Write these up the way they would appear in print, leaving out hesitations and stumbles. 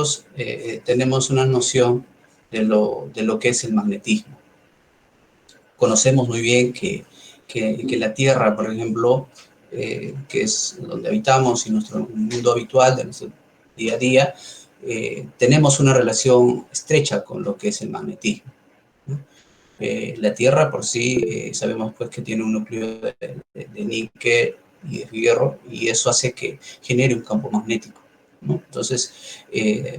nosotros tenemos una noción de lo que es el magnetismo. Conocemos muy bien que la Tierra, por ejemplo, que es donde habitamos y nuestro mundo habitual de nuestro día a día, tenemos una relación estrecha con lo que es el magnetismo, ¿no? La Tierra por sí sabemos pues que tiene un núcleo de níquel y de hierro, y eso hace que genere un campo magnético, ¿no? Entonces,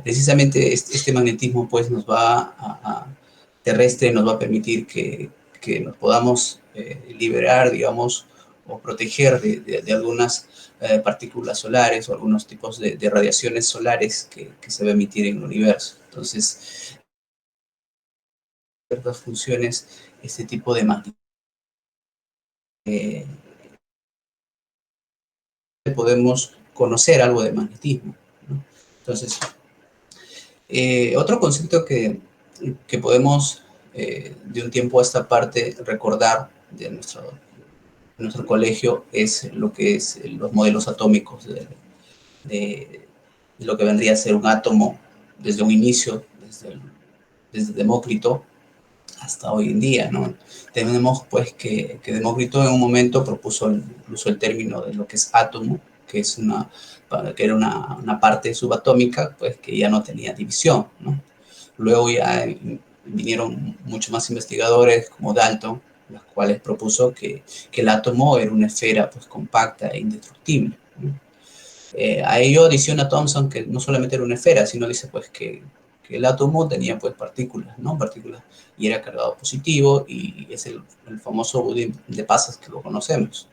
precisamente este magnetismo pues nos va terrestre nos va a permitir que nos podamos liberar, digamos, o proteger de algunas partículas solares o algunos tipos de radiaciones solares que se va a emitir en el universo. Entonces, ciertas funciones, este tipo de magnetismo. Podemos conocer algo de magnetismo, ¿no? Entonces, otro concepto que podemos de un tiempo a esta parte recordar de nuestro colegio es lo que es los modelos atómicos de lo que vendría a ser un átomo desde un inicio, desde Demócrito hasta hoy en día, ¿no? Tenemos pues que Demócrito en un momento propuso incluso el término de lo que es átomo, que era una parte subatómica, pues que ya no tenía división, ¿no? Luego ya vinieron muchos más investigadores como Dalton, los cuales propuso que el átomo era una esfera pues compacta e indestructible, ¿no? A ello adiciona Thomson que no solamente era una esfera, sino dice pues que el átomo tenía pues partículas, ¿no? Partículas, y era cargado positivo, y es el famoso budín de pasas que lo conocemos.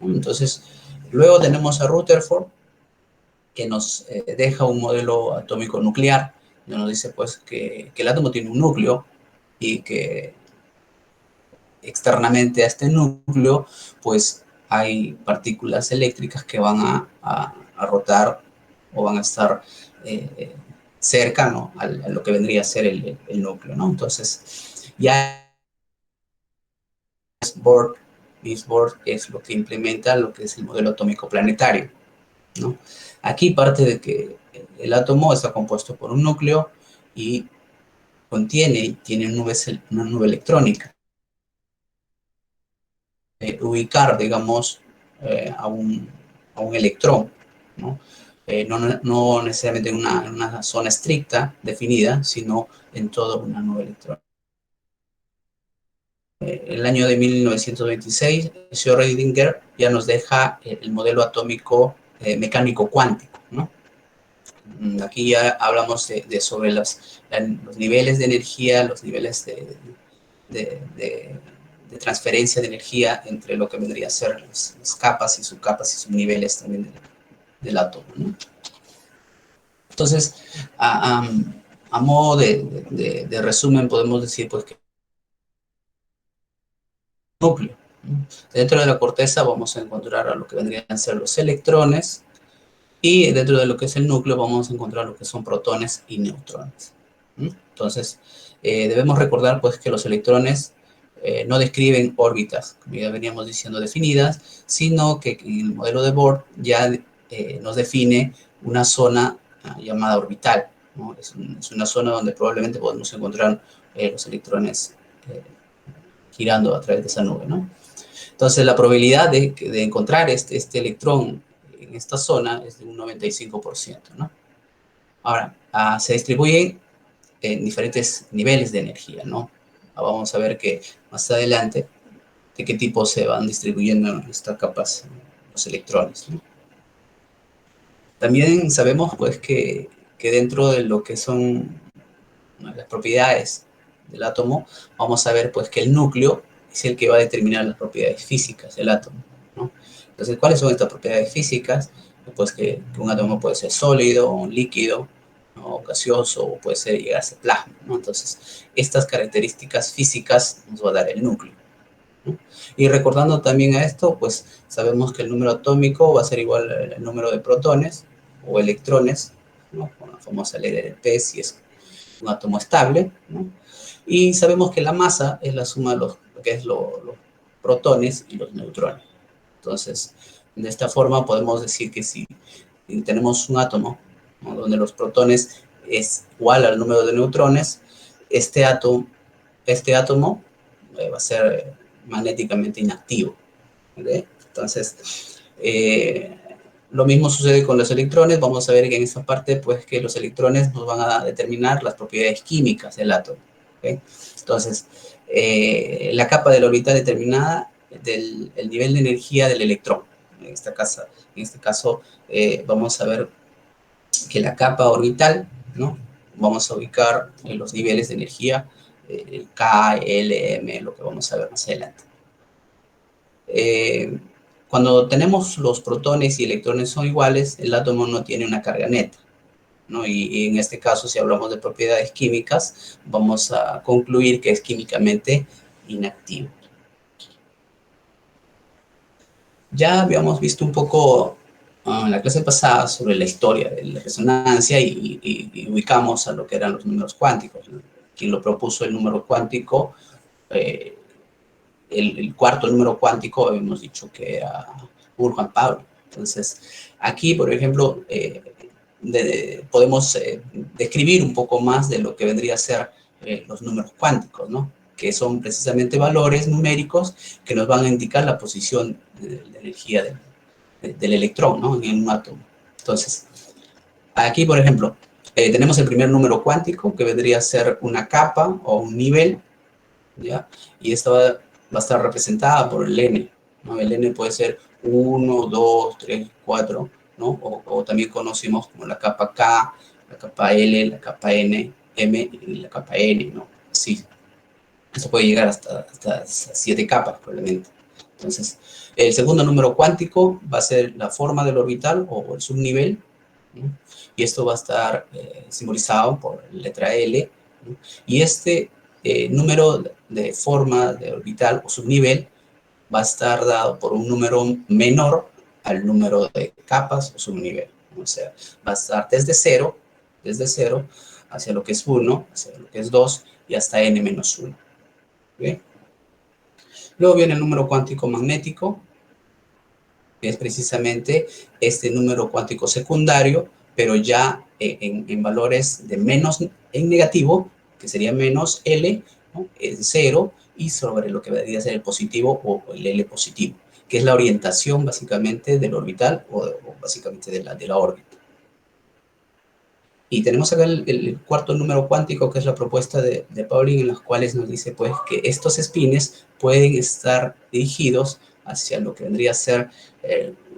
Entonces, luego tenemos a Rutherford, que nos deja un modelo atómico nuclear, donde nos dice pues que el átomo tiene un núcleo y que externamente a este núcleo pues hay partículas eléctricas que van a rotar o van a estar cerca, ¿no?, a lo que vendría a ser el núcleo, ¿no? Entonces, ya Niels Bohr es lo que implementa lo que es el modelo atómico planetario, ¿no? Aquí parte de que el átomo está compuesto por un núcleo y tiene una nube electrónica. Ubicar, digamos, a un electrón, ¿no? No necesariamente en una zona estricta definida, sino en toda una nube electrónica. El año de 1926, Schrödinger ya nos deja el modelo atómico mecánico cuántico, ¿no? Aquí ya hablamos sobre los niveles de energía, los niveles de transferencia de energía entre lo que vendría a ser las capas y subcapas y subniveles también del átomo, ¿no? Entonces, a modo de resumen, podemos decir pues que núcleo, ¿no? Dentro de la corteza vamos a encontrar a lo que vendrían a ser los electrones, y dentro de lo que es el núcleo vamos a encontrar lo que son protones y neutrones, ¿no? Entonces, debemos recordar pues que los electrones no describen órbitas, como ya veníamos diciendo, definidas, sino que en el modelo de Bohr ya nos define una zona llamada orbital, ¿no? Es una zona donde probablemente podemos encontrar los electrones girando a través de esa nube, ¿no? Entonces, la probabilidad de encontrar este electrón en esta zona es de un 95%, ¿no? Ahora, se distribuyen en diferentes niveles de energía, ¿no? Vamos a ver que más adelante de qué tipo se van distribuyendo en estas capas los electrones, ¿no? También sabemos pues que dentro de lo que son las propiedades del átomo, vamos a ver pues que el núcleo es el que va a determinar las propiedades físicas del átomo, ¿no? Entonces, ¿cuáles son estas propiedades físicas? Pues que un átomo puede ser sólido, un líquido, ¿no?, gaseoso, o puede llegar a ser plasma, ¿no? Entonces, estas características físicas nos va a dar el núcleo, ¿no? Y recordando también a esto, pues sabemos que el número atómico va a ser igual al número de protones o electrones, ¿no?, con la famosa ley del P, si es un átomo estable, ¿no? Y sabemos que la masa es la suma de los protones y los neutrones. Entonces, de esta forma podemos decir que si tenemos un átomo, ¿no? Donde los protones es igual al número de neutrones, este átomo va a ser magnéticamente inactivo. ¿Okay? Entonces, lo mismo sucede con los electrones. Vamos a ver que en esta parte, pues, que los electrones nos van a determinar las propiedades químicas del átomo. ¿Okay? Entonces, la capa del orbital determinada del el nivel de energía del electrón. En este caso vamos a ver que la capa orbital, ¿no? Vamos a ubicar los niveles de energía, K, L, M, lo que vamos a ver más adelante. Cuando tenemos los protones y electrones son iguales, el átomo no tiene una carga neta, ¿no? Y en este caso, si hablamos de propiedades químicas, vamos a concluir que es químicamente inactivo. Ya habíamos visto un poco en la clase pasada sobre la historia de la resonancia y ubicamos a lo que eran los números cuánticos. Quien lo propuso el número cuántico, el cuarto número cuántico, hemos dicho que era Juan Pablo. Entonces, aquí, por ejemplo, podemos describir un poco más de lo que vendría a ser los números cuánticos, ¿no? Que son precisamente valores numéricos que nos van a indicar la posición de la energía del electrón, ¿no? En un átomo. Entonces, aquí, por ejemplo, tenemos el primer número cuántico, que vendría a ser una capa o un nivel, ¿ya? Y esta va a estar representada por el n, ¿no? El n puede ser 1, 2, 3, 4, ¿no? O también conocemos como la capa K, la capa L, la capa N, M y la capa N, ¿no? Sí. Eso puede llegar hasta 7 capas, probablemente. Entonces, el segundo número cuántico va a ser la forma del orbital o el subnivel, ¿no? Y esto va a estar simbolizado por la letra L, ¿no? Y este número de forma de orbital o subnivel va a estar dado por un número menor al número de capas o subnivel. O sea, va a estar desde cero hacia lo que es 1, hacia lo que es 2 y hasta n menos 1. ¿Okay? Luego viene el número cuántico magnético, que es precisamente este número cuántico secundario, pero ya en valores de menos en negativo, que sería menos L, ¿no? Es 0, y sobre lo que debería ser el positivo o el L positivo, que es la orientación básicamente del orbital o básicamente de la órbita. Y tenemos acá el cuarto número cuántico, que es la propuesta de Pauling, en las cuales nos dice pues que estos espines pueden estar dirigidos hacia lo que vendría a ser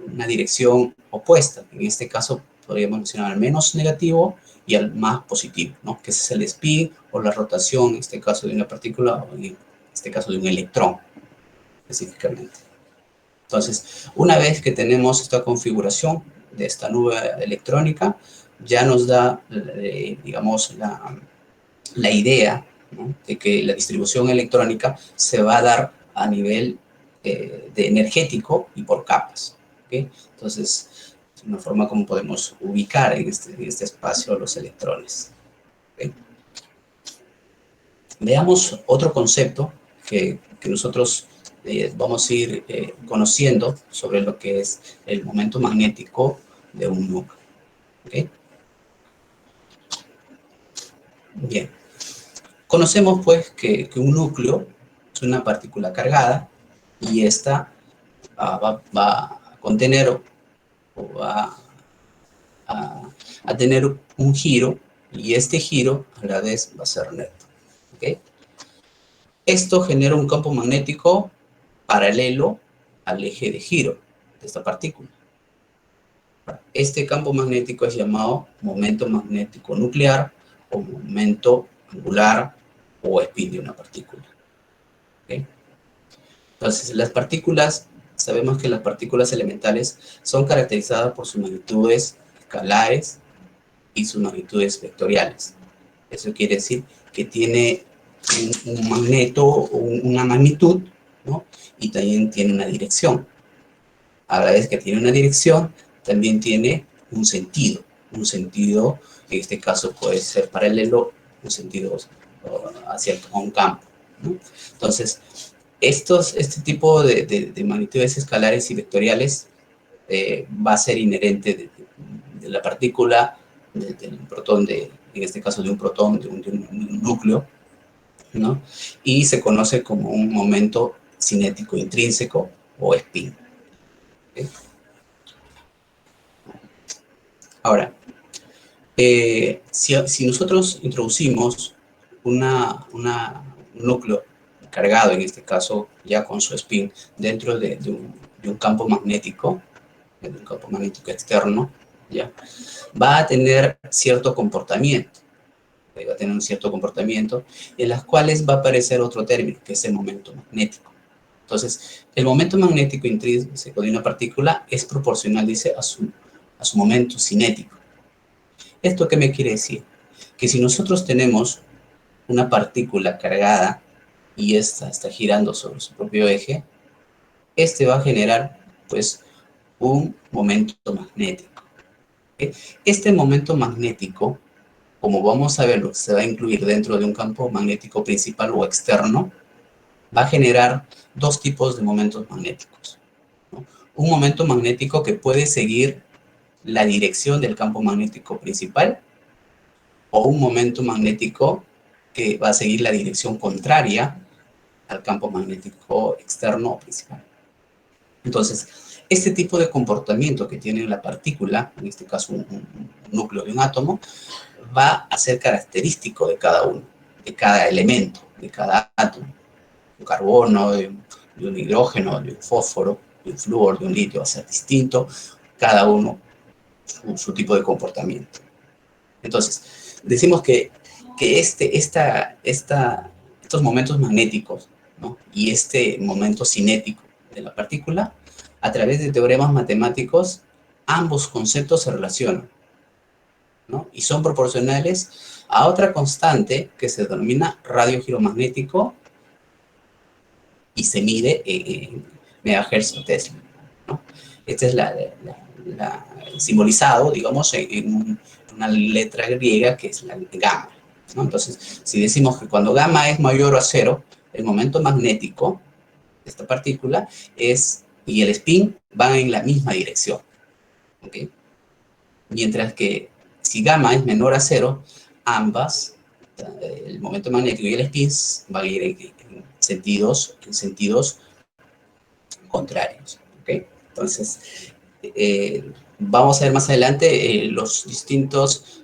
una dirección opuesta. En este caso podríamos mencionar al menos negativo y al más positivo, ¿no? Que ese es el spin o la rotación, en este caso de una partícula o en este caso de un electrón específicamente. Entonces, una vez que tenemos esta configuración de esta nube electrónica, ya nos da, digamos, la idea, ¿no? De que la distribución electrónica se va a dar a nivel de energético y por capas. ¿Okay? Entonces, es una forma como podemos ubicar en este espacio los electrones. ¿Okay? Veamos otro concepto que nosotros vamos a ir conociendo sobre lo que es el momento magnético de un núcleo. ¿Okay? Bien. Conocemos pues que un núcleo es una partícula cargada y esta va a contener o va a tener un giro, y este giro a la vez va a ser neto. ¿Okay? Esto genera un campo magnético paralelo al eje de giro de esta partícula. Este campo magnético es llamado momento magnético nuclear o momento angular o spin de una partícula. ¿Okay? Entonces, las partículas, sabemos que las partículas elementales son caracterizadas por sus magnitudes escalares y sus magnitudes vectoriales. Eso quiere decir que tiene un magneto, una magnitud, ¿no? Y también tiene una dirección. A la vez que tiene una dirección, también tiene un sentido. Un sentido, en este caso puede ser paralelo, un sentido hacia un campo, ¿no? Entonces, este tipo de magnitudes escalares y vectoriales va a ser inherente de la partícula del protón, en este caso de un protón, de un núcleo, ¿no? Y se conoce como un momento cinético intrínseco o spin. ¿Okay? Ahora, si nosotros introducimos un núcleo cargado, en este caso ya con su spin, dentro de un campo magnético, externo, ¿ya? Va a tener cierto comportamiento, en las cuales va a aparecer otro término, que es el momento magnético. Entonces, el momento magnético intrínseco de una partícula es proporcional, dice, a su momento cinético. ¿Esto qué me quiere decir? Que si nosotros tenemos una partícula cargada y esta está girando sobre su propio eje, este va a generar, pues, un momento magnético. ¿Okay? Este momento magnético, como vamos a verlo, se va a incluir dentro de un campo magnético principal o externo, va a generar dos tipos de momentos magnéticos, ¿no? Un momento magnético que puede seguir la dirección del campo magnético principal, o un momento magnético que va a seguir la dirección contraria al campo magnético externo o principal. Entonces, este tipo de comportamiento que tiene la partícula, en este caso un núcleo de un átomo, va a ser característico de cada uno, de cada elemento, de cada átomo. De un carbono, de un hidrógeno, de un fósforo, de un flúor, de un litio, va a ser distinto, cada uno su tipo de comportamiento. Entonces, decimos que estos momentos magnéticos, ¿no? Y este momento cinético de la partícula, a través de teoremas matemáticos, ambos conceptos se relacionan, ¿no? Y son proporcionales a otra constante que se denomina radio giromagnético y se mide en megahertz o Tesla, ¿no? Este es simbolizado, digamos, en una letra griega que es la gamma, ¿no? Entonces, si decimos que cuando gamma es mayor a cero, el momento magnético de esta partícula y el spin van en la misma dirección, ¿okay? Mientras que si gamma es menor a cero, el momento magnético y el spin van a ir en sentidos contrarios, ¿okay? Entonces, vamos a ver más adelante los distintos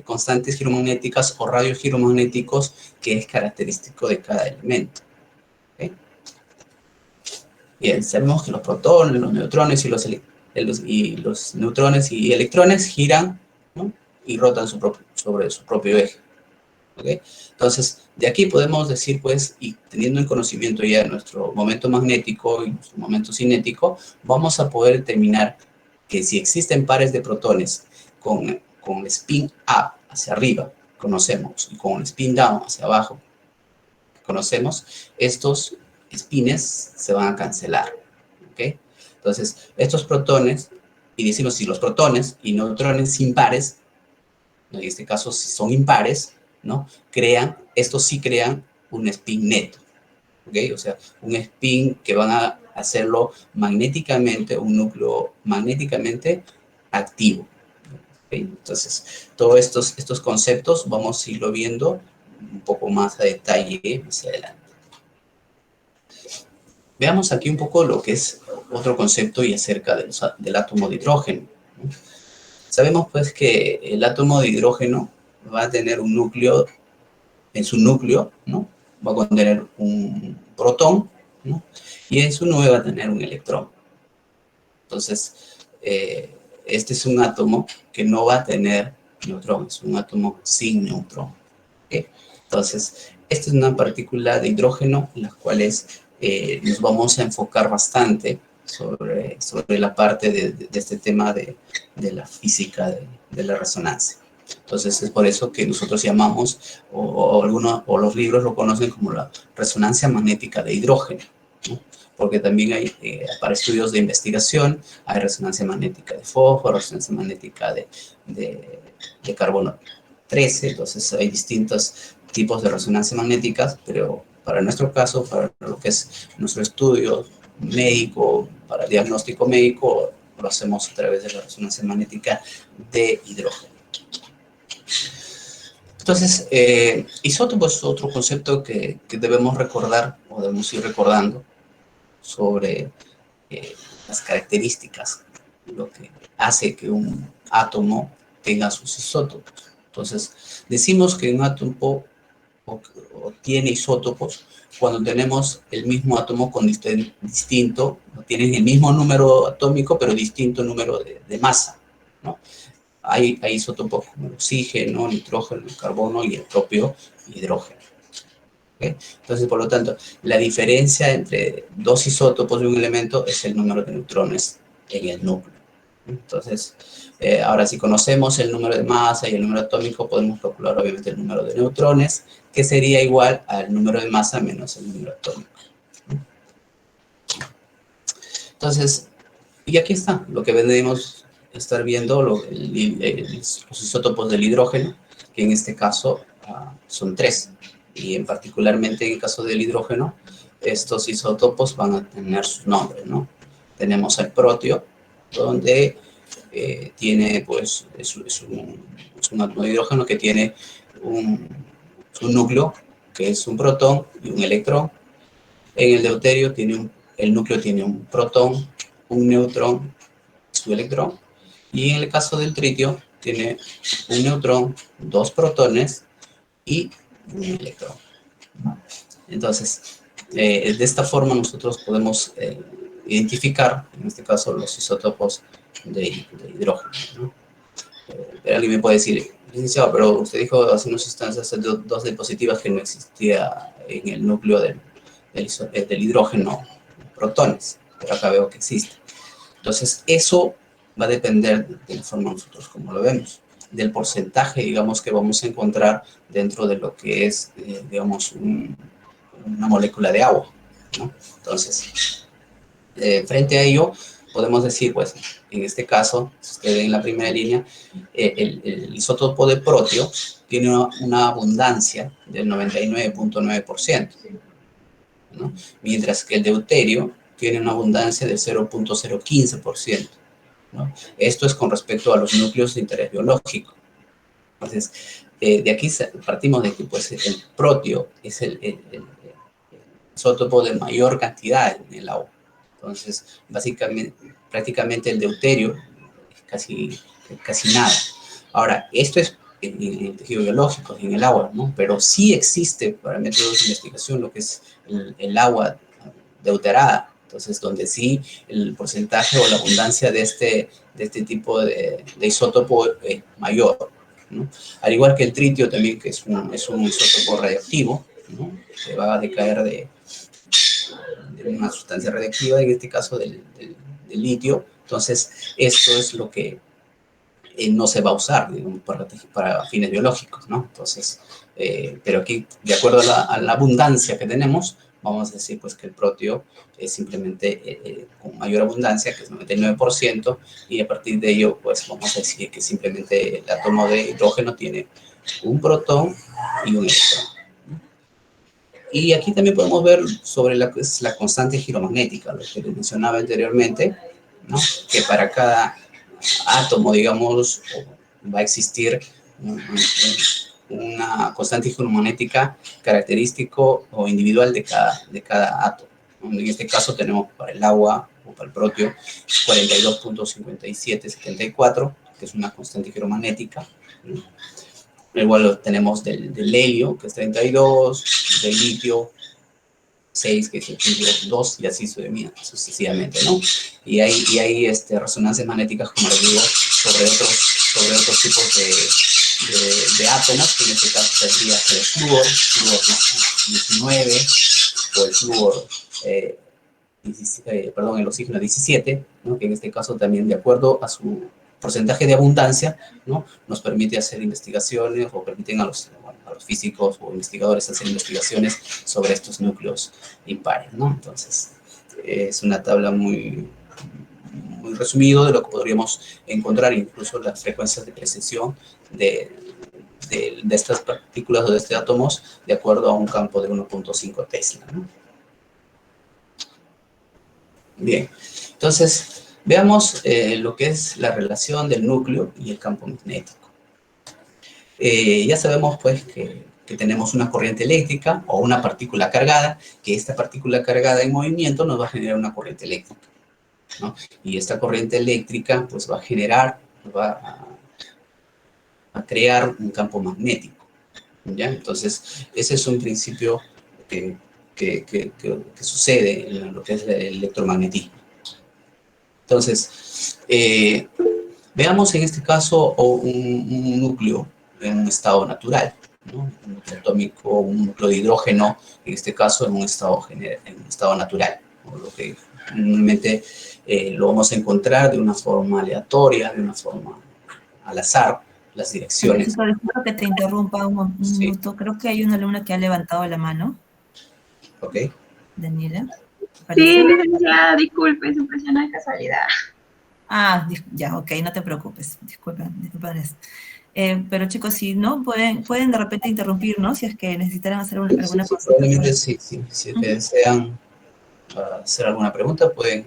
constantes giromagnéticas o radios giromagnéticos que es característico de cada elemento, ¿okay? Bien, sabemos que los protones, los neutrones y los neutrones y electrones giran, ¿no? Y rotan sobre su propio eje, ¿okay? Entonces, de aquí podemos decir, pues, y teniendo en conocimiento ya nuestro momento magnético y nuestro momento cinético, vamos a poder determinar que si existen pares de protones con spin up hacia arriba, conocemos, y con spin down hacia abajo, conocemos, estos spines se van a cancelar, ¿ok? Entonces, estos protones, y decimos si los protones y neutrones impares, en este caso si son impares, ¿no? Estos sí crean un spin neto, ¿ok? O sea, un spin que van a hacerlo magnéticamente, un núcleo magnéticamente activo, ¿ok? Entonces, todos estos conceptos vamos a irlo viendo un poco más a detalle más adelante. Veamos aquí un poco lo que es otro concepto y acerca del átomo de hidrógeno. Sabemos pues que el átomo de hidrógeno va a tener un núcleo, en su núcleo, ¿no? Va a contener un protón, ¿no? Y en su nube va a tener un electrón. Entonces, este es un átomo que no va a tener neutrón, es un átomo sin neutrón, ¿okay? Entonces, esta es una partícula de hidrógeno en las cuales nos vamos a enfocar bastante sobre la parte de este tema de la física de la resonancia. Entonces, es por eso que nosotros llamamos, o los libros lo conocen como la resonancia magnética de hidrógeno, ¿no? Porque también hay, para estudios de investigación, hay resonancia magnética de fósforo, resonancia magnética de carbono 13, entonces hay distintos tipos de resonancia magnéticas, pero para nuestro caso, para lo que es nuestro estudio médico, para el diagnóstico médico, lo hacemos a través de la resonancia magnética de hidrógeno. Entonces, isótopo es otro concepto que debemos recordar o debemos ir recordando sobre las características, lo que hace que un átomo tenga sus isótopos. Entonces, decimos que un átomo o tiene isótopos cuando tenemos el mismo átomo con distinto, tienen el mismo número atómico, pero distinto número de masa, ¿no? Hay isótopos como el oxígeno, el nitrógeno, el carbono y el propio hidrógeno. ¿Okay? Entonces, por lo tanto, la diferencia entre dos isótopos de un elemento es el número de neutrones en el núcleo. Entonces, ahora si conocemos el número de masa y el número atómico, podemos calcular obviamente el número de neutrones, que sería igual al número de masa menos el número atómico. Entonces, y aquí está, lo que vendremos a estar viendo, los isótopos del hidrógeno, que en este caso son 3. Y en particularmente en el caso del hidrógeno, estos isótopos van a tener sus nombres, ¿no? Tenemos el protio, donde tiene, pues, es un átomo de hidrógeno que tiene un núcleo, que es un protón y un electrón. En el deuterio el núcleo tiene un protón, un neutrón, su electrón. Y en el caso del tritio tiene un neutrón, 2 protones y un electrón. Entonces, de esta forma nosotros podemos identificar, en este caso, los isótopos de hidrógeno, ¿no? Pero alguien me puede decir, licenciado, pero usted dijo hace unos instantes dos diapositivas que no existía en el núcleo del hidrógeno protones, pero acá veo que existe. Entonces, eso va a depender de la forma nosotros como lo vemos, del porcentaje, digamos, que vamos a encontrar dentro de lo que es, digamos, una molécula de agua, ¿no? Entonces, frente a ello, podemos decir, pues, en este caso, si ustedes ven en la primera línea, el isótopo de protio tiene una abundancia del 99.9%, ¿no? Mientras que el deuterio tiene una abundancia del 0.015%, ¿no? Esto es con respecto a los núcleos de interés biológico. Entonces, de aquí partimos de que pues, el protio es el isótopo de mayor cantidad en el agua. Entonces, básicamente, prácticamente el deuterio es casi nada. Ahora, esto es en el tejido biológico, en el agua, ¿no? Pero sí existe para métodos de investigación lo que es el agua deuterada. Entonces, donde sí el porcentaje o la abundancia de este tipo de isótopo es mayor, ¿no? Al igual que el tritio también, que es un isótopo radioactivo, ¿no? Que va a decaer de una sustancia radiactiva, en este caso del litio. Entonces, esto es lo que no se va a usar, digamos, para fines biológicos, ¿no? Entonces, pero aquí, de acuerdo a la abundancia que tenemos, vamos a decir pues que el protio es simplemente con mayor abundancia, que es 99%, y a partir de ello, pues vamos a decir que simplemente el átomo de hidrógeno tiene un protón y un electrón. Y aquí también podemos ver sobre la constante giromagnética, lo que les mencionaba anteriormente, ¿no? Que para cada átomo, digamos, va a existir una constante giromagnética característico o individual de cada átomo. En este caso tenemos para el agua o para el protio 42.5774, que es una constante giromagnética, ¿no? Igual lo tenemos del helio, que es 32, del litio 6, que es 2, y así sucesivamente, ¿no? Y hay resonancias magnéticas, como les digo, sobre otros tipos de átomos, que en este caso tendría el flúor 19, o el flúor, el oxígeno 17, ¿no? Que en este caso también, de acuerdo a su porcentaje de abundancia, ¿no? Nos permite hacer investigaciones o permiten a los físicos o investigadores hacer investigaciones sobre estos núcleos impares, ¿no? Entonces, es una tabla muy resumido de lo que podríamos encontrar, incluso las frecuencias de precesión de estas partículas o de estos átomos de acuerdo a un campo de 1.5 Tesla, ¿no? Bien, entonces veamos lo que es la relación del núcleo y el campo magnético. Ya sabemos pues que tenemos una corriente eléctrica o una partícula cargada, que esta partícula cargada en movimiento nos va a generar una corriente eléctrica, ¿no? Y esta corriente eléctrica pues va a generar, a crear un campo magnético, ¿ya? Entonces, ese es un principio que, que sucede en lo que es el electromagnetismo. Entonces, veamos en este caso un núcleo en un estado natural, ¿no? Un núcleo atómico, un núcleo de hidrógeno, en este caso en un estado natural, ¿no? Lo que normalmente lo vamos a encontrar de una forma aleatoria, de una forma al azar, las direcciones. Francisco, disculpa que te interrumpa un Sí, minuto. Creo que hay una alumna que ha levantado la mano. ok. Daniela, Sí, parece. licenciada, disculpe, es impresionante casualidad. Ah, ya, ok, no te preocupes. Disculpen. Pero chicos, si no, pueden de repente interrumpirnos si es que necesitaran hacer Sí, alguna sí, consulta. probablemente sí, sí. Si desean hacer alguna pregunta, pueden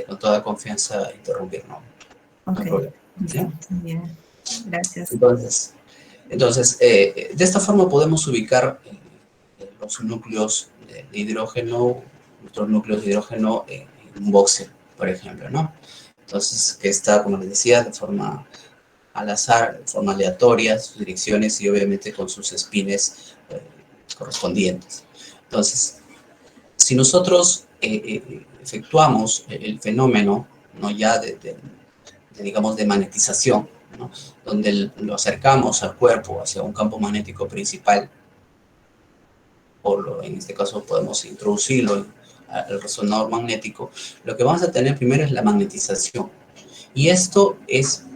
con toda confianza interrumpir, no, no Ok, hay problema. listo. ¿Ya? Bien, gracias. Entonces, de esta forma podemos ubicar los núcleos de hidrógeno, nuestros núcleos de hidrógeno en un boxel, por ejemplo, ¿no? Entonces, que está, como les decía, de forma al azar, de forma aleatoria, sus direcciones y obviamente con sus espines correspondientes. Entonces, si nosotros efectuamos el fenómeno, ¿no? Ya digamos, de magnetización, ¿no? Donde lo acercamos al cuerpo hacia un campo magnético principal, en este caso podemos introducirlo al resonador magnético, lo que vamos a tener primero es la magnetización. Y esto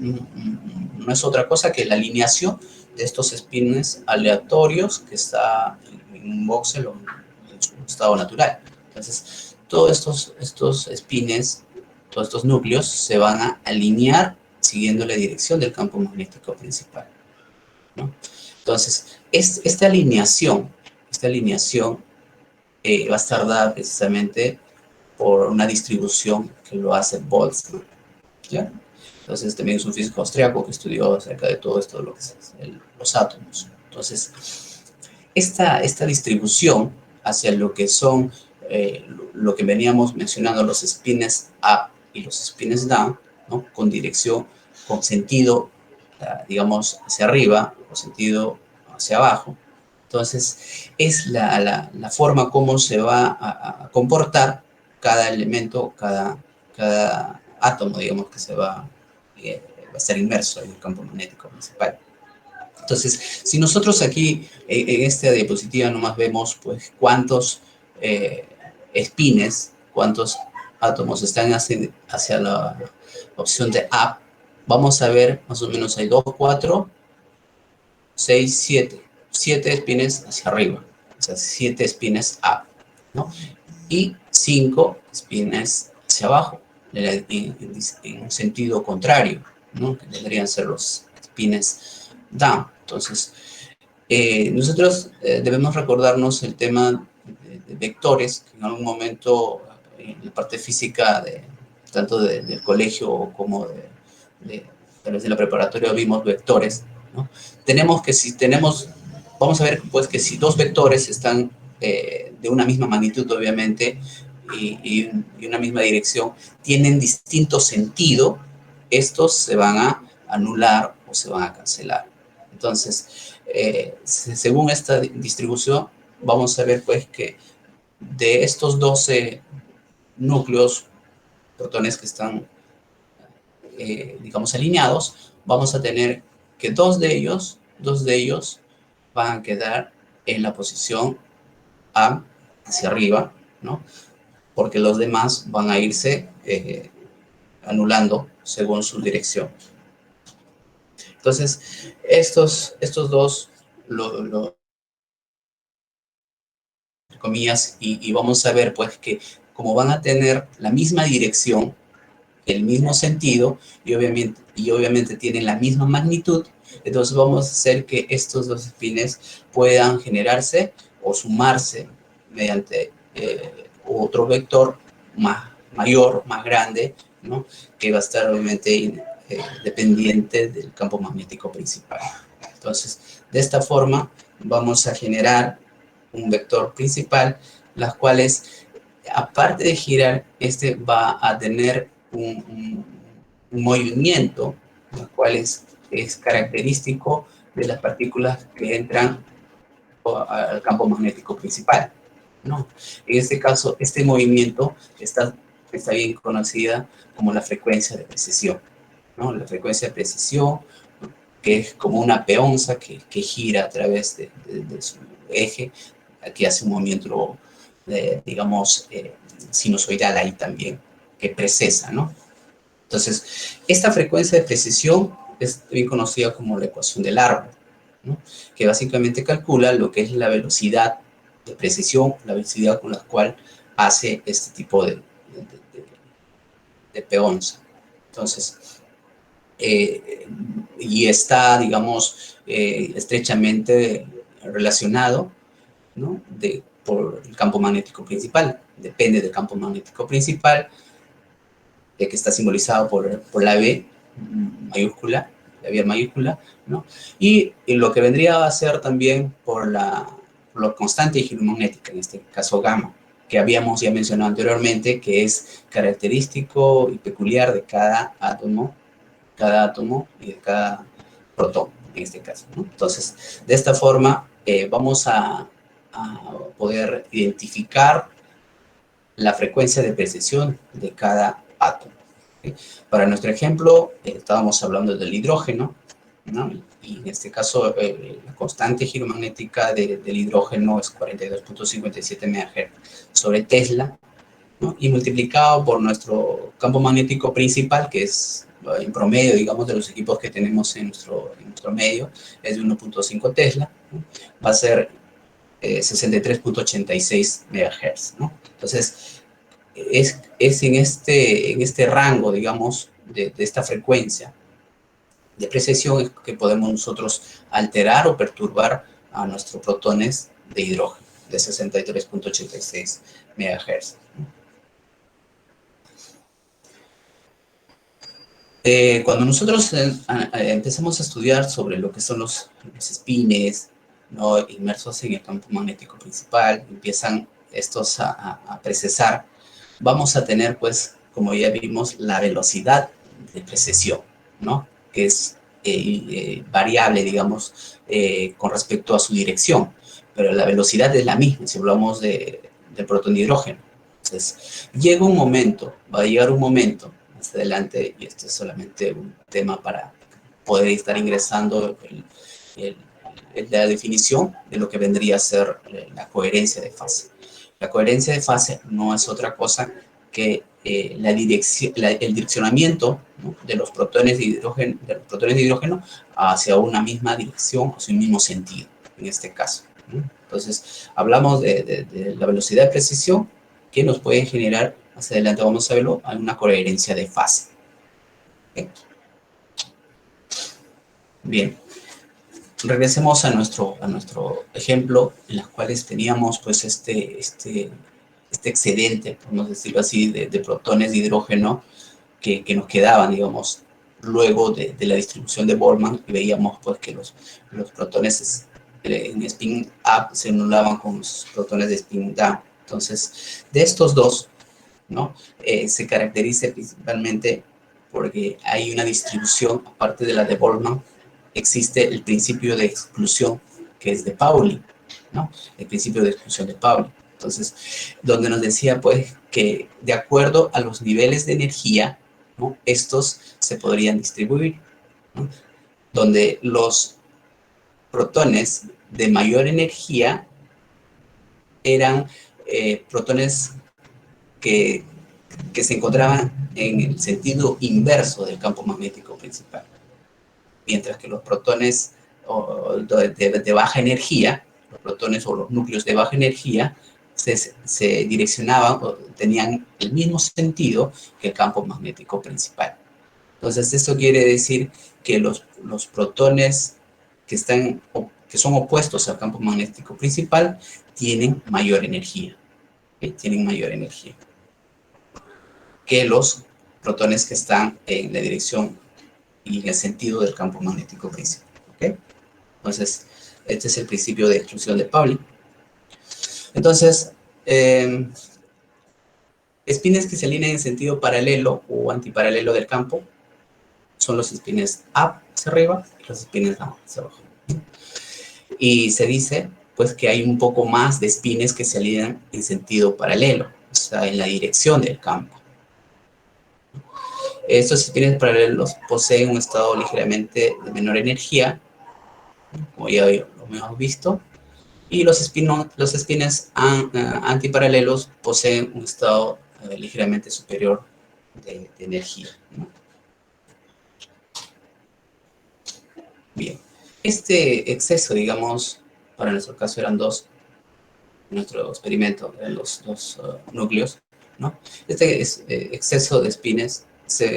no es otra cosa que la alineación de estos espines aleatorios que está en un voxel o en su estado natural. Entonces, todos estos espines, todos estos núcleos se van a alinear siguiendo la dirección del campo magnético principal, ¿no? Entonces, esta alineación va a estar dada precisamente por una distribución que lo hace Boltzmann, ¿ya? Entonces, también es un físico austriaco que estudió acerca de todo esto, de lo que es los átomos. Entonces, esta distribución hacia lo que son, lo que veníamos mencionando, los spines up y los spines down, ¿no? Con dirección, con sentido, digamos, hacia arriba o sentido hacia abajo. Entonces, es la forma como se va a comportar cada elemento, cada átomo, digamos, que va a estar inmerso en el campo magnético principal. Entonces, si nosotros aquí en esta diapositiva nomás vemos pues cuántos espines, cuántos átomos están hacia la opción de up, vamos a ver más o menos hay 2, 4, 6, 7. 7 espines hacia arriba, o sea, 7 espines up, ¿no? Y 5 espines hacia abajo, en un sentido contrario, ¿no? Que deberían ser los espines down. Entonces, nosotros debemos recordarnos el tema de vectores, que en algún momento en la parte física, tanto del colegio como tal vez de la preparatoria vimos vectores, ¿no? Tenemos que si tenemos, vamos a ver pues que si dos vectores están de una misma magnitud obviamente y una misma dirección, tienen distinto sentido, estos se van a anular o se van a cancelar. Entonces, según esta distribución, vamos a ver pues que de estos 12 núcleos, protones que están, digamos, alineados, vamos a tener que dos de ellos van a quedar en la posición A, hacia arriba, ¿no? Porque los demás van a irse anulando según su dirección. Entonces, estos dos, comillas, y vamos a ver pues que como van a tener la misma dirección, el mismo sentido y obviamente tienen la misma magnitud, entonces vamos a hacer que estos dos espines puedan generarse o sumarse mediante otro vector mayor, más grande, ¿no? Que va a estar obviamente dependiente del campo magnético principal. Entonces, de esta forma vamos a generar un vector principal, las cuales, aparte de girar, este va a tener un movimiento, el cual es característico de las partículas que entran al campo magnético principal, ¿no? En este caso, este movimiento está bien conocida como la frecuencia de precesión, ¿no? La frecuencia de precesión, que es como una peonza que gira a través de su eje, que hace un movimiento, digamos, sinusoidal ahí también, que precesa, ¿no? Entonces, esta frecuencia de precesión es bien conocida como la ecuación del árbol, ¿no? Que básicamente calcula lo que es la velocidad de precesión, la velocidad con la cual hace este tipo de peonza. Entonces, y está, digamos, estrechamente relacionado, ¿no? Por el campo magnético principal. Depende del campo magnético principal, que está simbolizado por la B mayúscula, la vía mayúscula, ¿no? Y lo que vendría a ser también por la constante giromagnética, en este caso gamma, que habíamos ya mencionado anteriormente, que es característico y peculiar de cada átomo y de cada protón, en este caso, ¿no? Entonces, de esta forma, vamos a poder identificar la frecuencia de precesión de cada átomo. ¿Okay? Para nuestro ejemplo, estábamos hablando del hidrógeno, ¿no? Y en este caso, la constante giromagnética del hidrógeno es 42.57 MHz sobre Tesla, ¿no? Y multiplicado por nuestro campo magnético principal, que es en promedio, digamos, de los equipos que tenemos en nuestro medio, es de 1.5 Tesla, ¿no? Va a ser 63.86 MHz, ¿no? Entonces, es en este rango, digamos, de esta frecuencia de precesión que podemos nosotros alterar o perturbar a nuestros protones de hidrógeno de 63.86 MHz. Cuando nosotros empezamos a estudiar sobre lo que son los spines, ¿no? Inmersos en el campo magnético principal, empiezan estos a precesar, vamos a tener, pues, como ya vimos, la velocidad de precesión, ¿no? Que es variable, digamos, con respecto a su dirección, pero la velocidad es la misma si hablamos del protón de hidrógeno. Entonces, va a llegar un momento más adelante, y esto es solamente un tema para poder estar ingresando la definición de lo que vendría a ser la coherencia de fase. La coherencia de fase no es otra cosa que el direccionamiento, ¿no? de los protones de hidrógeno hacia una misma dirección, hacia un mismo sentido, en este caso, ¿no? Entonces, hablamos de la velocidad de precesión que nos puede generar, más adelante vamos a verlo, una coherencia de fase. ¿Okay? Bien, regresemos a nuestro ejemplo, en los cuales teníamos pues este excedente, podemos decirlo así, de protones de hidrógeno que nos quedaban, digamos, luego de la distribución de Boltzmann, y veíamos pues que los protones en spin up se anulaban con los protones de spin down. Entonces, de estos dos, ¿no? Se caracteriza principalmente porque hay una distribución, aparte de la de Boltzmann, existe el principio de exclusión, que es de Pauli, ¿no? El principio de exclusión de Pauli. Entonces, donde nos decía, pues, que de acuerdo a los niveles de energía, ¿no? Estos se podrían distribuir, ¿no? Donde los protones de mayor energía eran protones que se encontraban en el sentido inverso del campo magnético principal, mientras que los protones de baja energía, los protones o los núcleos de baja energía, se direccionaban o tenían el mismo sentido que el campo magnético principal. Entonces, esto quiere decir que los protones que son opuestos al campo magnético principal tienen mayor energía, ¿okay? Tienen mayor energía que los protones que están en la dirección y en el sentido del campo magnético principal. ¿Okay? Entonces, este es el principio de exclusión de Pauli. Entonces, espines que se alinean en sentido paralelo o antiparalelo del campo son los espines A hacia arriba y los espines A hacia abajo. Y se dice, pues, que hay un poco más de espines que se alinean en sentido paralelo, o sea, en la dirección del campo. Estos espines paralelos poseen un estado ligeramente de menor energía, como ya lo hemos visto, y los espines antiparalelos poseen un estado ligeramente superior de energía, ¿no? Bien, este exceso, digamos, para nuestro caso eran dos, en nuestro experimento, eran los dos núcleos, ¿no? Este exceso de espines,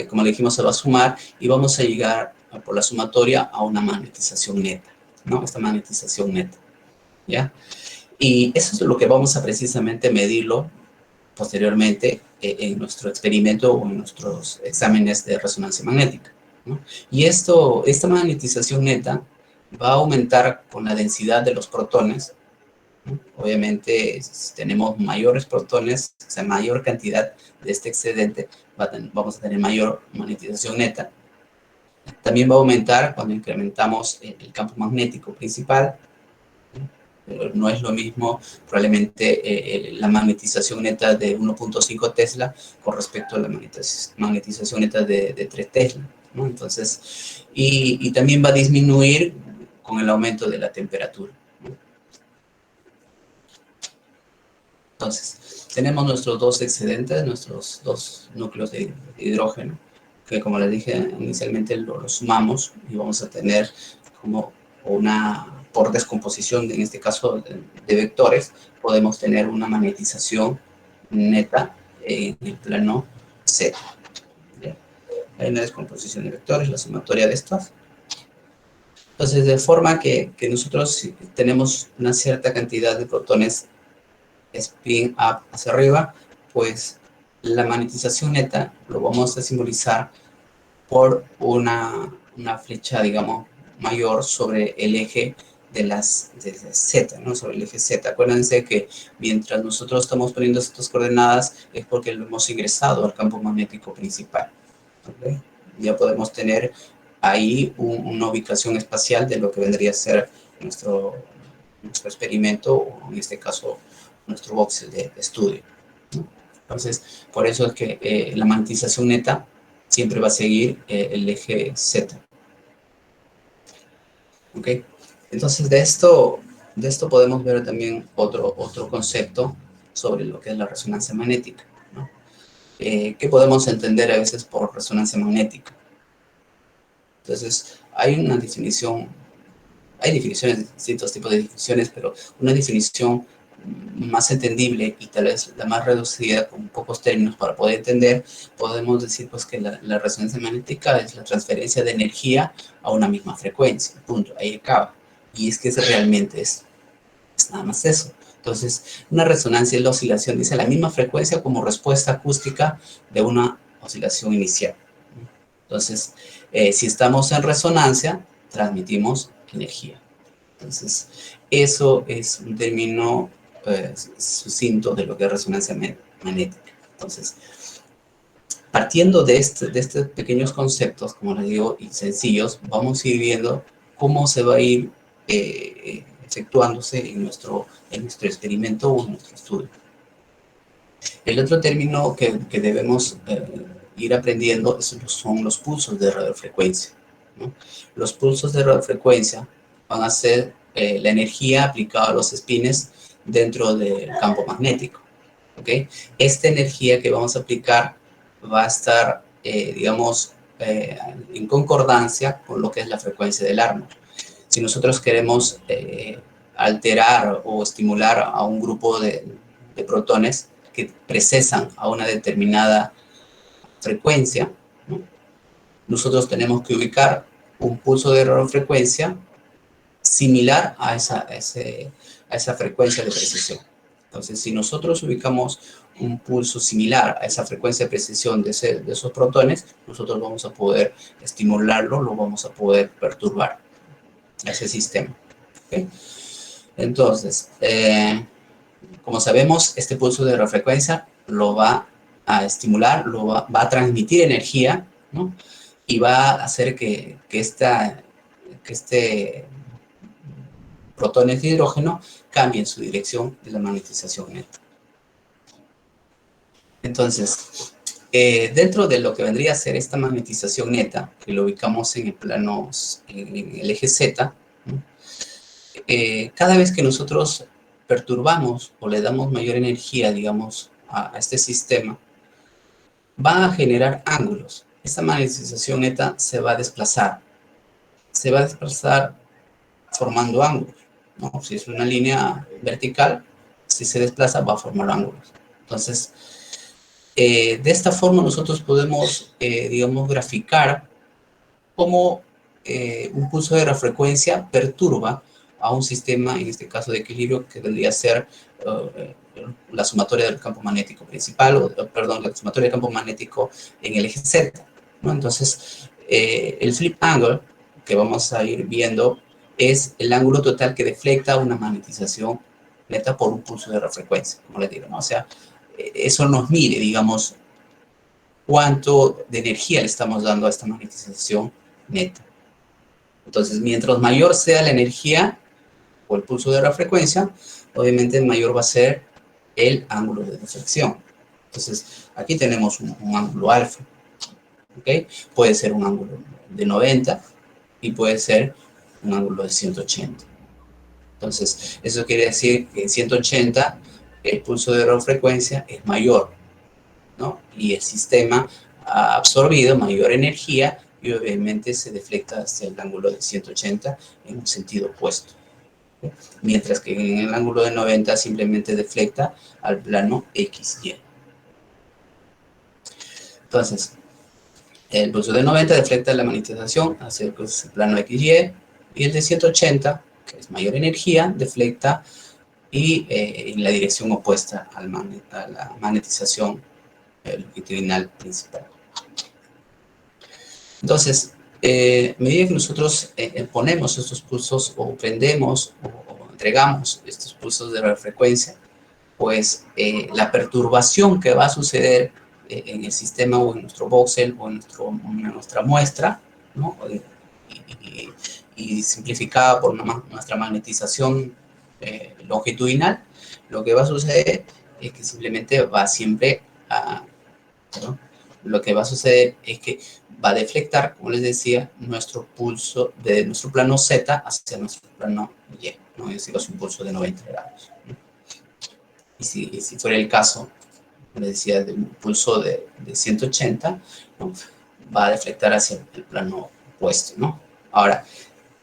como le dijimos, se va a sumar y vamos a llegar por la sumatoria a una magnetización neta, ¿no? Esta magnetización neta, ¿ya? Y eso es lo que vamos a precisamente medirlo posteriormente en nuestro experimento o en nuestros exámenes de resonancia magnética, ¿no? Y esta magnetización neta va a aumentar con la densidad de los protones, ¿no? Obviamente, si tenemos mayores protones, o sea, mayor cantidad de este excedente, vamos a tener mayor magnetización neta. También va a aumentar cuando incrementamos el campo magnético principal. Pero no es lo mismo probablemente la magnetización neta de 1.5 Tesla con respecto a la magnetización neta de 3 Tesla, ¿no? Entonces, y también va a disminuir con el aumento de la temperatura, ¿no? Entonces, tenemos nuestros dos excedentes, nuestros dos núcleos de hidrógeno, que como les dije inicialmente lo sumamos y vamos a tener como por descomposición, en este caso de vectores, podemos tener una magnetización neta en el plano Z. ¿Ya? Hay una descomposición de vectores, la sumatoria de estas. Entonces, de forma que nosotros tenemos una cierta cantidad de protones spin up hacia arriba, pues la magnetización neta lo vamos a simbolizar por una flecha, digamos, mayor sobre el eje de Z, ¿no? Sobre el eje Z. Acuérdense que mientras nosotros estamos poniendo estas coordenadas es porque lo hemos ingresado al campo magnético principal, ¿okay? Ya podemos tener ahí una ubicación espacial de lo que vendría a ser nuestro experimento, o en este caso nuestro box de estudio, ¿no? Entonces, por eso es que la magnetización neta siempre va a seguir el eje Z. ¿Ok? Entonces, de esto podemos ver también otro concepto sobre lo que es la resonancia magnética, ¿no? ¿Qué podemos entender a veces por resonancia magnética? Entonces, hay una definición, hay definiciones, distintos tipos de definiciones, pero una definición más entendible y tal vez la más reducida con pocos términos para poder entender, podemos decir pues que la resonancia magnética es la transferencia de energía a una misma frecuencia, punto, ahí acaba. Y es que realmente es nada más eso. Entonces, una resonancia es la oscilación, dice la misma frecuencia como respuesta acústica de una oscilación inicial. Entonces, si estamos en resonancia, transmitimos energía. Entonces, eso es un término sucinto de lo que es resonancia magnética. Entonces, partiendo de estos pequeños conceptos, como les digo, y sencillos, vamos a ir viendo cómo se va a ir efectuándose en nuestro experimento o en nuestro estudio. El otro término que debemos ir aprendiendo son los pulsos de radiofrecuencia, ¿no? Los pulsos de radiofrecuencia van a ser la energía aplicada a los espines dentro del campo magnético, ¿ok? Esta energía que vamos a aplicar va a estar, digamos, en concordancia con lo que es la frecuencia del arma. Si nosotros queremos alterar o estimular a un grupo de protones que precesan a una determinada frecuencia, ¿no? Nosotros tenemos que ubicar un pulso de radiofrecuencia similar a esa frecuencia de precesión. Entonces, si nosotros ubicamos un pulso similar a esa frecuencia de precesión de esos protones, nosotros vamos a poder estimularlo, lo vamos a poder perturbar a ese sistema. ¿ok? Entonces, como sabemos, este pulso de radiofrecuencia lo va a estimular, va a transmitir energía, ¿no? Y va a hacer que este protones de hidrógeno cambien su dirección de la magnetización neta. Entonces, dentro de lo que vendría a ser esta magnetización neta, que lo ubicamos en el plano, en el eje Z, ¿no? Cada vez que nosotros perturbamos o le damos mayor energía, digamos, a este sistema, va a generar ángulos. Esta magnetización neta se va a desplazar formando ángulos, ¿no? Si es una línea vertical, si se desplaza va a formar ángulos. Entonces, de esta forma nosotros podemos, digamos, graficar cómo un pulso de radiofrecuencia perturba a un sistema, en este caso de equilibrio, que vendría a ser la sumatoria del campo magnético principal, perdón, la sumatoria del campo magnético en el eje Z, ¿no? Entonces, el flip angle que vamos a ir viendo es el ángulo total que deflecta una magnetización neta por un pulso de radiofrecuencia, como les digo, ¿no? O sea, eso nos mide, digamos, cuánto de energía le estamos dando a esta magnetización neta. Entonces, mientras mayor sea la energía o el pulso de radiofrecuencia, obviamente mayor va a ser el ángulo de deflexión. Entonces, aquí tenemos un ángulo alfa, ¿ok? Puede ser un ángulo de 90 y puede ser un ángulo de 180. Entonces, eso quiere decir que en 180 el pulso de radiofrecuencia es mayor, ¿no? Y el sistema ha absorbido mayor energía y obviamente se deflecta hacia el ángulo de 180 en un sentido opuesto. ¿Okay? Mientras que en el ángulo de 90 simplemente deflecta al plano XY. Entonces, el pulso de 90 deflecta la magnetización hacia el plano XY y el de 180, que es mayor energía, deflecta y en la dirección opuesta a la magnetización longitudinal principal. Entonces, a medida que nosotros ponemos estos pulsos o prendemos o entregamos estos pulsos de radiofrecuencia, pues la perturbación que va a suceder en el sistema o en nuestro voxel o en nuestra muestra, ¿no? Y simplificada por nuestra magnetización longitudinal, lo que va a suceder es que simplemente va siempre a, ¿no? Lo que va a suceder es que va a deflectar, como les decía, nuestro pulso de nuestro plano Z hacia nuestro plano Y, ¿no? Es decir, es un pulso de 90 grados, ¿no? Y si fuera el caso, como les decía, de un pulso de 180, ¿no? Va a deflectar hacia el plano opuesto, ¿no? Ahora,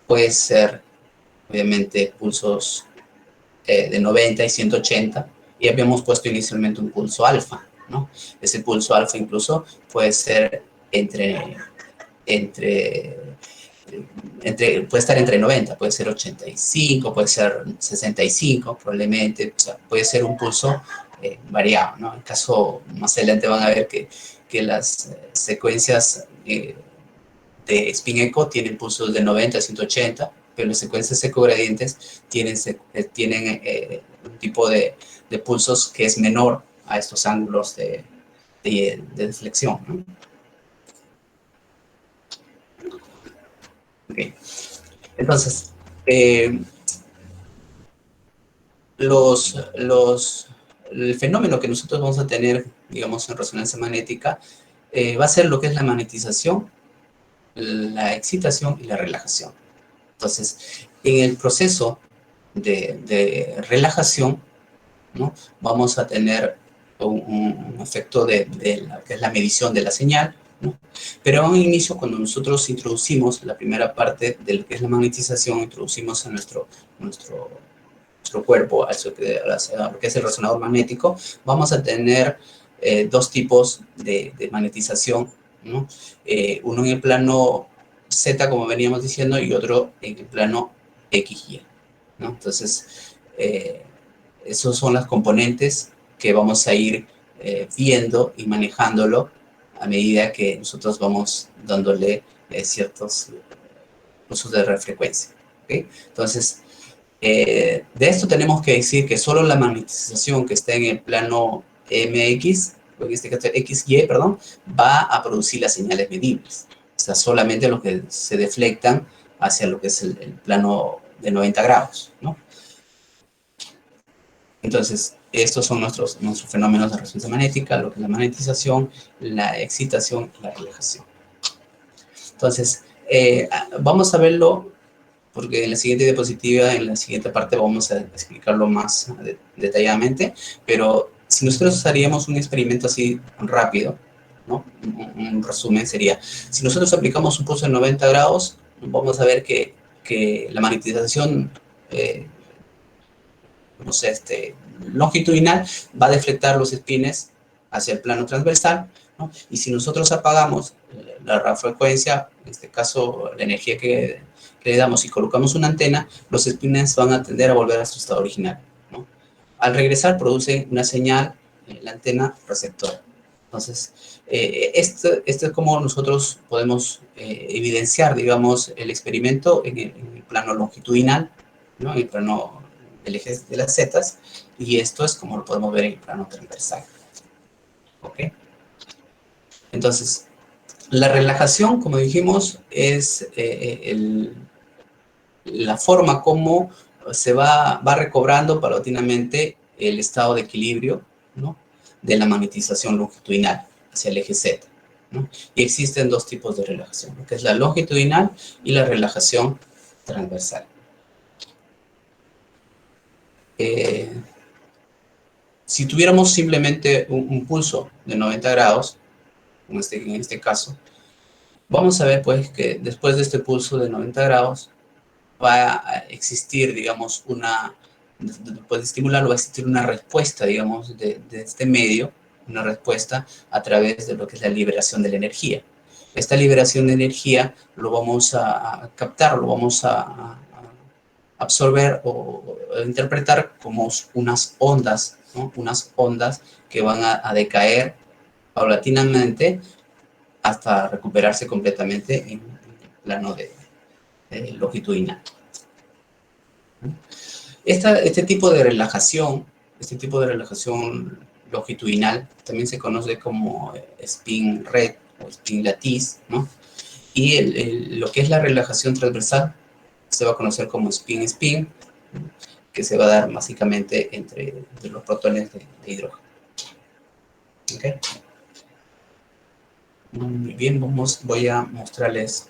puede ser, obviamente, pulsos de 90 y 180, y habíamos puesto inicialmente un pulso alfa, ¿no? Ese pulso alfa incluso puede ser puede estar entre 90, puede ser 85, puede ser 65 probablemente, o sea, puede ser un pulso variado, ¿no? En caso más adelante van a ver que las secuencias de spin echo tienen pulsos de 90 a 180, pero las secuencias ecogradientes tienen un tipo de pulsos que es menor a estos ángulos de deflexión, ¿no? Okay. Entonces, el fenómeno que nosotros vamos a tener, digamos, en resonancia magnética, va a ser lo que es la magnetización, la excitación y la relajación. Entonces, en el proceso de relajación, ¿no? Vamos a tener un efecto de lo que es la medición de la señal, ¿no? Pero a un inicio, cuando nosotros introducimos la primera parte de lo que es la magnetización, introducimos a nuestro cuerpo a lo que es el resonador magnético, vamos a tener dos tipos de magnetización, ¿no? Uno en el plano Z, como veníamos diciendo, y otro en el plano XY, ¿no? Entonces, esos son las componentes que vamos a ir viendo y manejándolo a medida que nosotros vamos dándole ciertos usos de radiofrecuencia, ¿okay? Entonces, De esto tenemos que decir que solo la magnetización que está en el plano MX, o en este caso XY, perdón, va a producir las señales medibles. O sea, solamente los que se deflectan hacia lo que es el plano de 90 grados, ¿no? Entonces, estos son nuestros fenómenos de resonancia magnética, lo que es la magnetización, la excitación y la relajación. Entonces, vamos a verlo, porque en la siguiente diapositiva, en la siguiente parte, vamos a explicarlo más detalladamente, pero si nosotros haríamos un experimento así rápido, ¿no? Un resumen sería, si nosotros aplicamos un pulso de 90 grados, vamos a ver que la magnetización no sé, longitudinal va a deflectar los espines hacia el plano transversal, ¿no? Y si nosotros apagamos la radiofrecuencia, en este caso la energía que le damos y colocamos una antena, los espines van a tender a volver a su estado original, ¿no? Al regresar produce una señal, la antena receptora. Entonces, esto es como nosotros podemos evidenciar, digamos, el experimento en el plano longitudinal, ¿no? En el plano del eje de las zetas, y esto es como lo podemos ver en el plano transversal. ¿Ok? Entonces, la relajación, como dijimos, es la forma como se va recobrando paulatinamente el estado de equilibrio, ¿no? De la magnetización longitudinal hacia el eje Z, ¿no? Y existen dos tipos de relajación, lo que es la longitudinal y la relajación transversal. Si tuviéramos simplemente un pulso de 90 grados, en este caso, vamos a ver pues que después de este pulso de 90 grados va a existir, digamos, después de estimularlo, va a existir una respuesta, digamos, de este medio, una respuesta a través de lo que es la liberación de la energía. Esta liberación de energía lo vamos a captar, lo vamos a absorber o interpretar como unas ondas, ¿no? Unas ondas que van a decaer paulatinamente hasta recuperarse completamente en el plano de longitudinal. Este tipo de relajación longitudinal también se conoce como spin red o spin lattice, ¿no? Y lo que es la relajación transversal se va a conocer como spin-spin, que se va a dar básicamente entre los protones de hidrógeno. ¿Okay? Muy bien, voy a mostrarles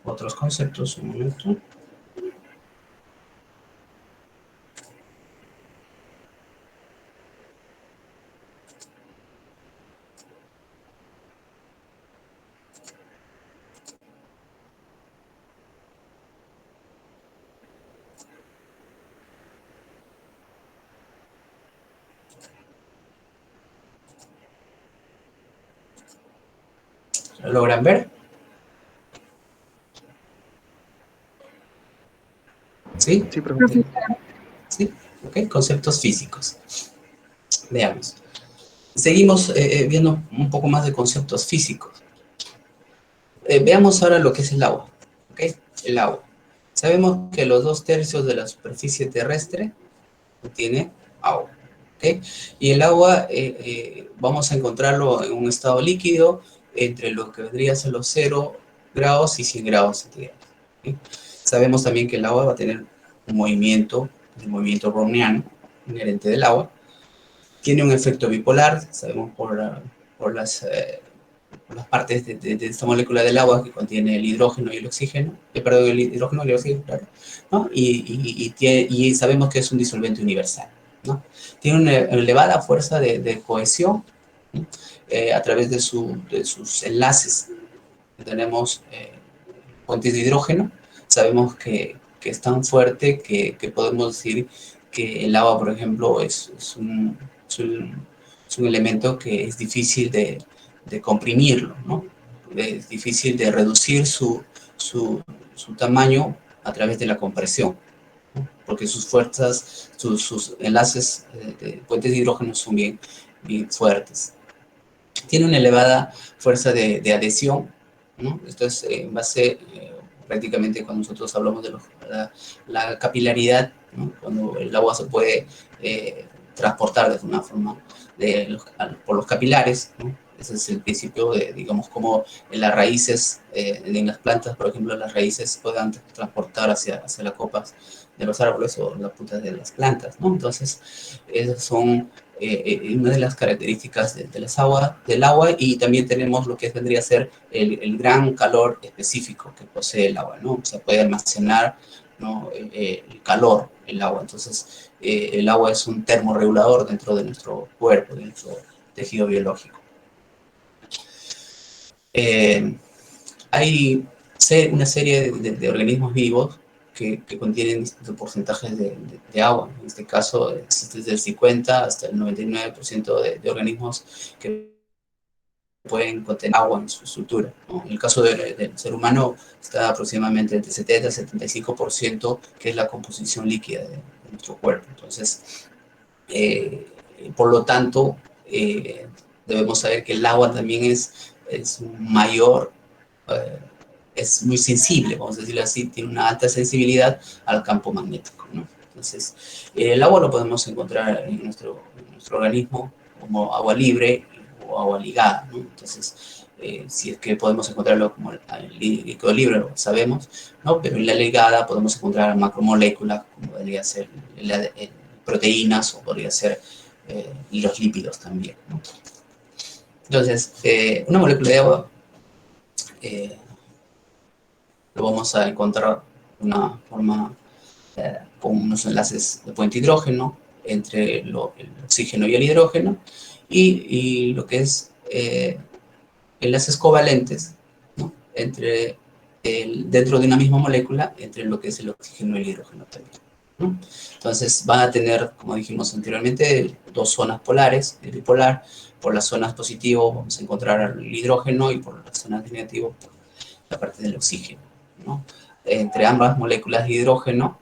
otros conceptos, un momento. ¿Lo logran ver? ¿Sí? Sí, profesor. Sí, ok, conceptos físicos. Veamos. Seguimos viendo un poco más de conceptos físicos. Veamos ahora lo que es el agua. ¿Ok? El agua. Sabemos que los 2/3 de la superficie terrestre contiene agua. ¿Ok? Y el agua vamos a encontrarlo en un estado líquido entre lo que vendría a ser los 0 grados y 100 grados centígrados. ¿Ok? Sabemos también que el agua va a tener un movimiento, el movimiento browniano inherente del agua. Tiene un efecto bipolar, sabemos por las partes de esta molécula del agua que contiene el hidrógeno y el oxígeno, perdón, el hidrógeno y el oxígeno, claro, ¿no? Y sabemos que es un disolvente universal, ¿no? Tiene una elevada fuerza de cohesión, ¿no? A través de sus enlaces. Tenemos puentes de hidrógeno, sabemos que es tan fuerte que podemos decir que el agua, por ejemplo, es un elemento que es difícil de de comprimirlo, ¿no? Es difícil de reducir su tamaño a través de la compresión, ¿no? Porque sus fuerzas, sus enlaces de puentes de hidrógeno son bien fuertes. Tiene una elevada fuerza de adhesión, ¿no? Esto es en base, prácticamente cuando nosotros hablamos de la capilaridad, ¿no? Cuando el agua se puede transportar de una forma por los capilares, ¿no? Ese es el principio de, digamos, cómo en las raíces, en las plantas, por ejemplo, las raíces puedan transportar hacia las copas de los árboles o las puntas de las plantas, ¿no? Entonces, esas son una de las características del agua, y también tenemos lo que vendría a ser el gran calor específico que posee el agua, ¿no? O sea, puede almacenar, ¿no? El calor, el agua. Entonces, el agua es un termorregulador dentro de nuestro cuerpo, de nuestro tejido biológico. Hay una serie de organismos vivos que contienen distintos porcentajes de agua. En este caso, existe desde el 50 hasta el 99% de organismos que pueden contener agua en su estructura, ¿no? En el caso del ser humano está aproximadamente entre 70 y 75%, que es la composición líquida de nuestro cuerpo. Entonces, por lo tanto, debemos saber que el agua también es mayor, eh, es muy sensible, vamos a decirlo así, tiene una alta sensibilidad al campo magnético, ¿no? Entonces, el agua lo podemos encontrar en nuestro organismo como agua libre o agua ligada, ¿no? Entonces, si es que podemos encontrarlo como el líquido libre, lo sabemos, ¿no? Pero en la ligada podemos encontrar macromoléculas, como podría ser proteínas, o podría ser los lípidos también, ¿no? Entonces, una molécula de agua eh, lo vamos a encontrar de una forma con unos enlaces de puente hidrógeno entre el oxígeno y el hidrógeno, y lo que es enlaces covalentes, ¿no? Dentro de una misma molécula, entre lo que es el oxígeno y el hidrógeno también, ¿no? Entonces van a tener, como dijimos anteriormente, dos zonas polares, el bipolar. Por las zonas positivo vamos a encontrar el hidrógeno, y por las zonas negativas la parte del oxígeno, ¿no? Entre ambas moléculas de hidrógeno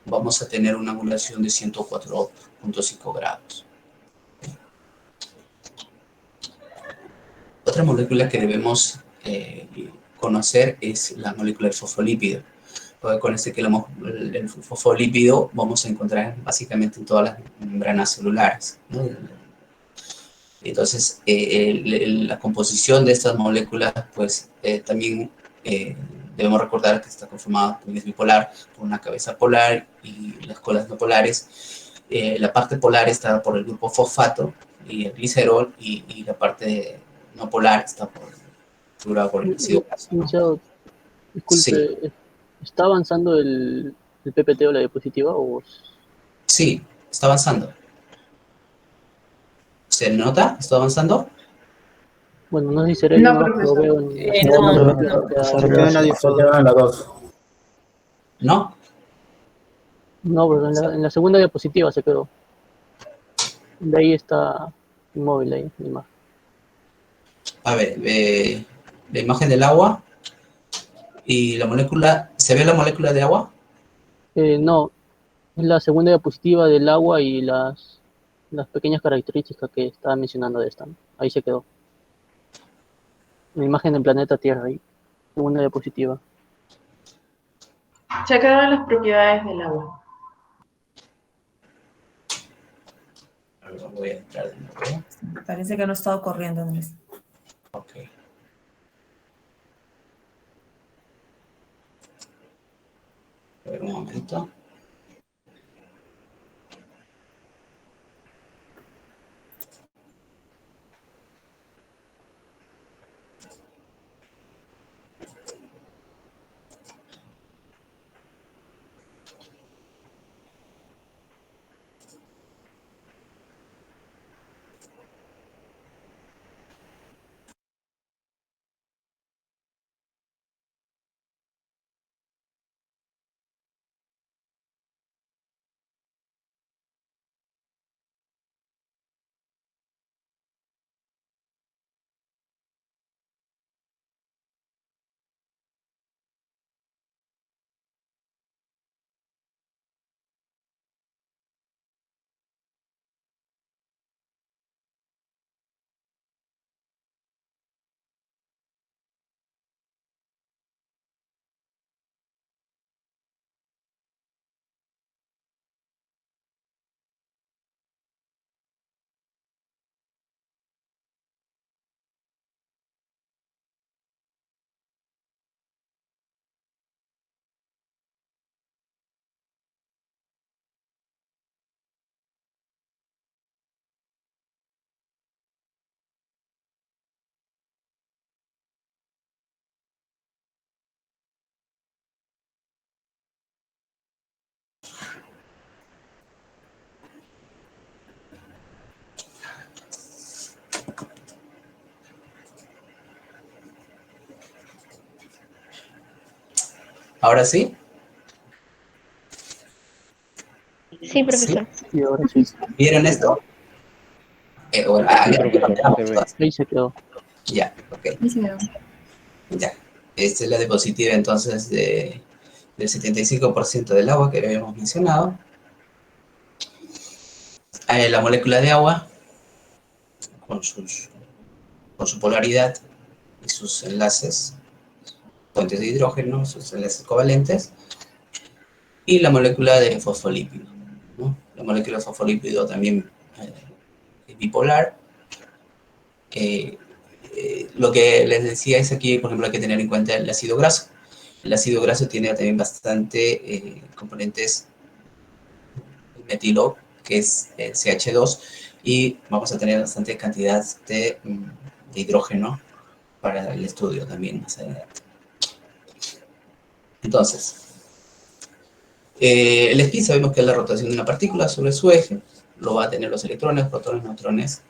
vamos a tener una angulación de 104.5 grados. Otra molécula que debemos conocer es la molécula del fosfolípido. Con que el fosfolípido vamos a encontrar básicamente en todas las membranas celulares, ¿no? Entonces, la composición de estas moléculas, pues también debemos recordar que está conformada, también es bipolar, por una cabeza polar y las colas no polares. La parte polar está por el grupo fosfato y el glicerol, y la parte no polar está por el ácido graso, ¿no? Licenciado, Sí, disculpe, ¿está avanzando el PPT o la diapositiva? sí, está avanzando. ¿Se nota? ¿Está avanzando? Bueno, no sé si será yo No, nomás que lo profesor. veo en la segunda No, diapositiva no. Se quedó en la diapositiva. La 2. ¿No? No, pero en la segunda diapositiva se quedó. De ahí está inmóvil ahí, la imagen. A ver, la imagen del agua y la molécula. ¿Se ve la molécula de agua? No, es la segunda diapositiva del agua y las pequeñas características que estaba mencionando de esta, ¿no? Ahí se quedó. La imagen del planeta Tierra ahí, segunda diapositiva. Se quedaron las propiedades del agua. A ver, voy a entrar de nuevo. Parece que no he estado corriendo, Andrés. Ok. A ver, un momento. ¿Ahora sí? Sí, profesor. Y ahora sí. ¿Vieron esto? Bueno, Sí, profesor, se ve. Ahí se quedó. Ya, ok. Ahí se quedó. Ya. Esta es la diapositiva entonces del 75% del agua que habíamos mencionado. La molécula de agua con su polaridad y sus enlaces, puentes de hidrógeno, sus enlaces covalentes, y la molécula de fosfolípido, ¿no? La molécula de fosfolípido también es bipolar. Lo que les decía es aquí, por ejemplo, hay que tener en cuenta el ácido graso. El ácido graso tiene también bastante componentes metilo, que es el CH2, y vamos a tener bastante cantidad de hidrógeno para el estudio también más adelante. Entonces, el spin sabemos que es la rotación de una partícula sobre su eje, lo va a tener los electrones, protones, neutrones,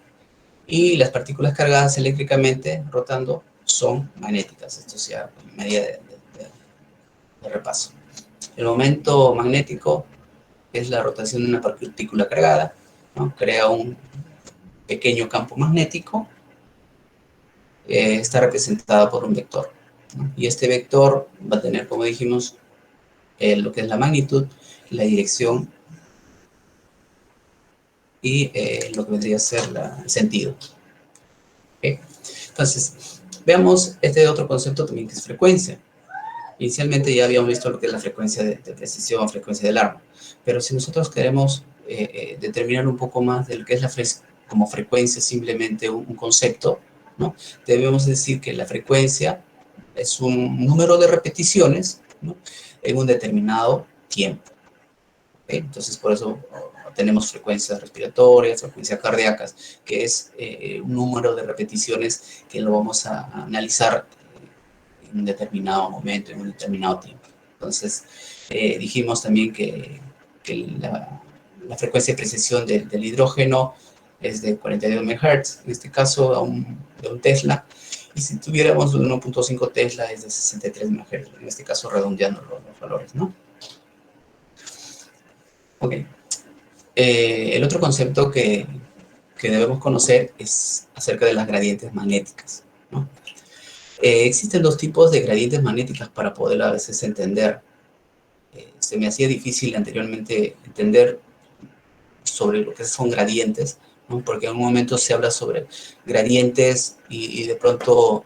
y las partículas cargadas eléctricamente rotando son magnéticas. Esto sea medida de repaso. El momento magnético es la rotación de una partícula cargada, ¿no? Crea un pequeño campo magnético, está representada por un vector, ¿no? Y este vector va a tener, como dijimos, lo que es la magnitud, la dirección y lo que vendría a ser el sentido. ¿Okay? Entonces, veamos este otro concepto también que es frecuencia. Inicialmente ya habíamos visto lo que es la frecuencia de precisión, frecuencia del arma, pero si nosotros queremos determinar un poco más de lo que es como frecuencia, simplemente un concepto, ¿no? Debemos decir que la frecuencia es un número de repeticiones, ¿no? En un determinado tiempo. ¿Okay? Entonces, por eso tenemos frecuencias respiratorias, frecuencias cardíacas, que es un número de repeticiones que lo vamos a analizar en un determinado momento, en un determinado tiempo. Entonces, dijimos también que la frecuencia de precisión del hidrógeno es de 42 MHz, en este caso de un Tesla, y si tuviéramos un 1.5 Tesla es de 63 MHz, en este caso redondeando los valores, ¿no? Ok. El otro concepto que debemos conocer es acerca de las gradientes magnéticas, ¿no? Existen dos tipos de gradientes magnéticas para poder a veces entender. Se me hacía difícil anteriormente entender sobre lo que son gradientes, ¿no? Porque en un momento se habla sobre gradientes y de pronto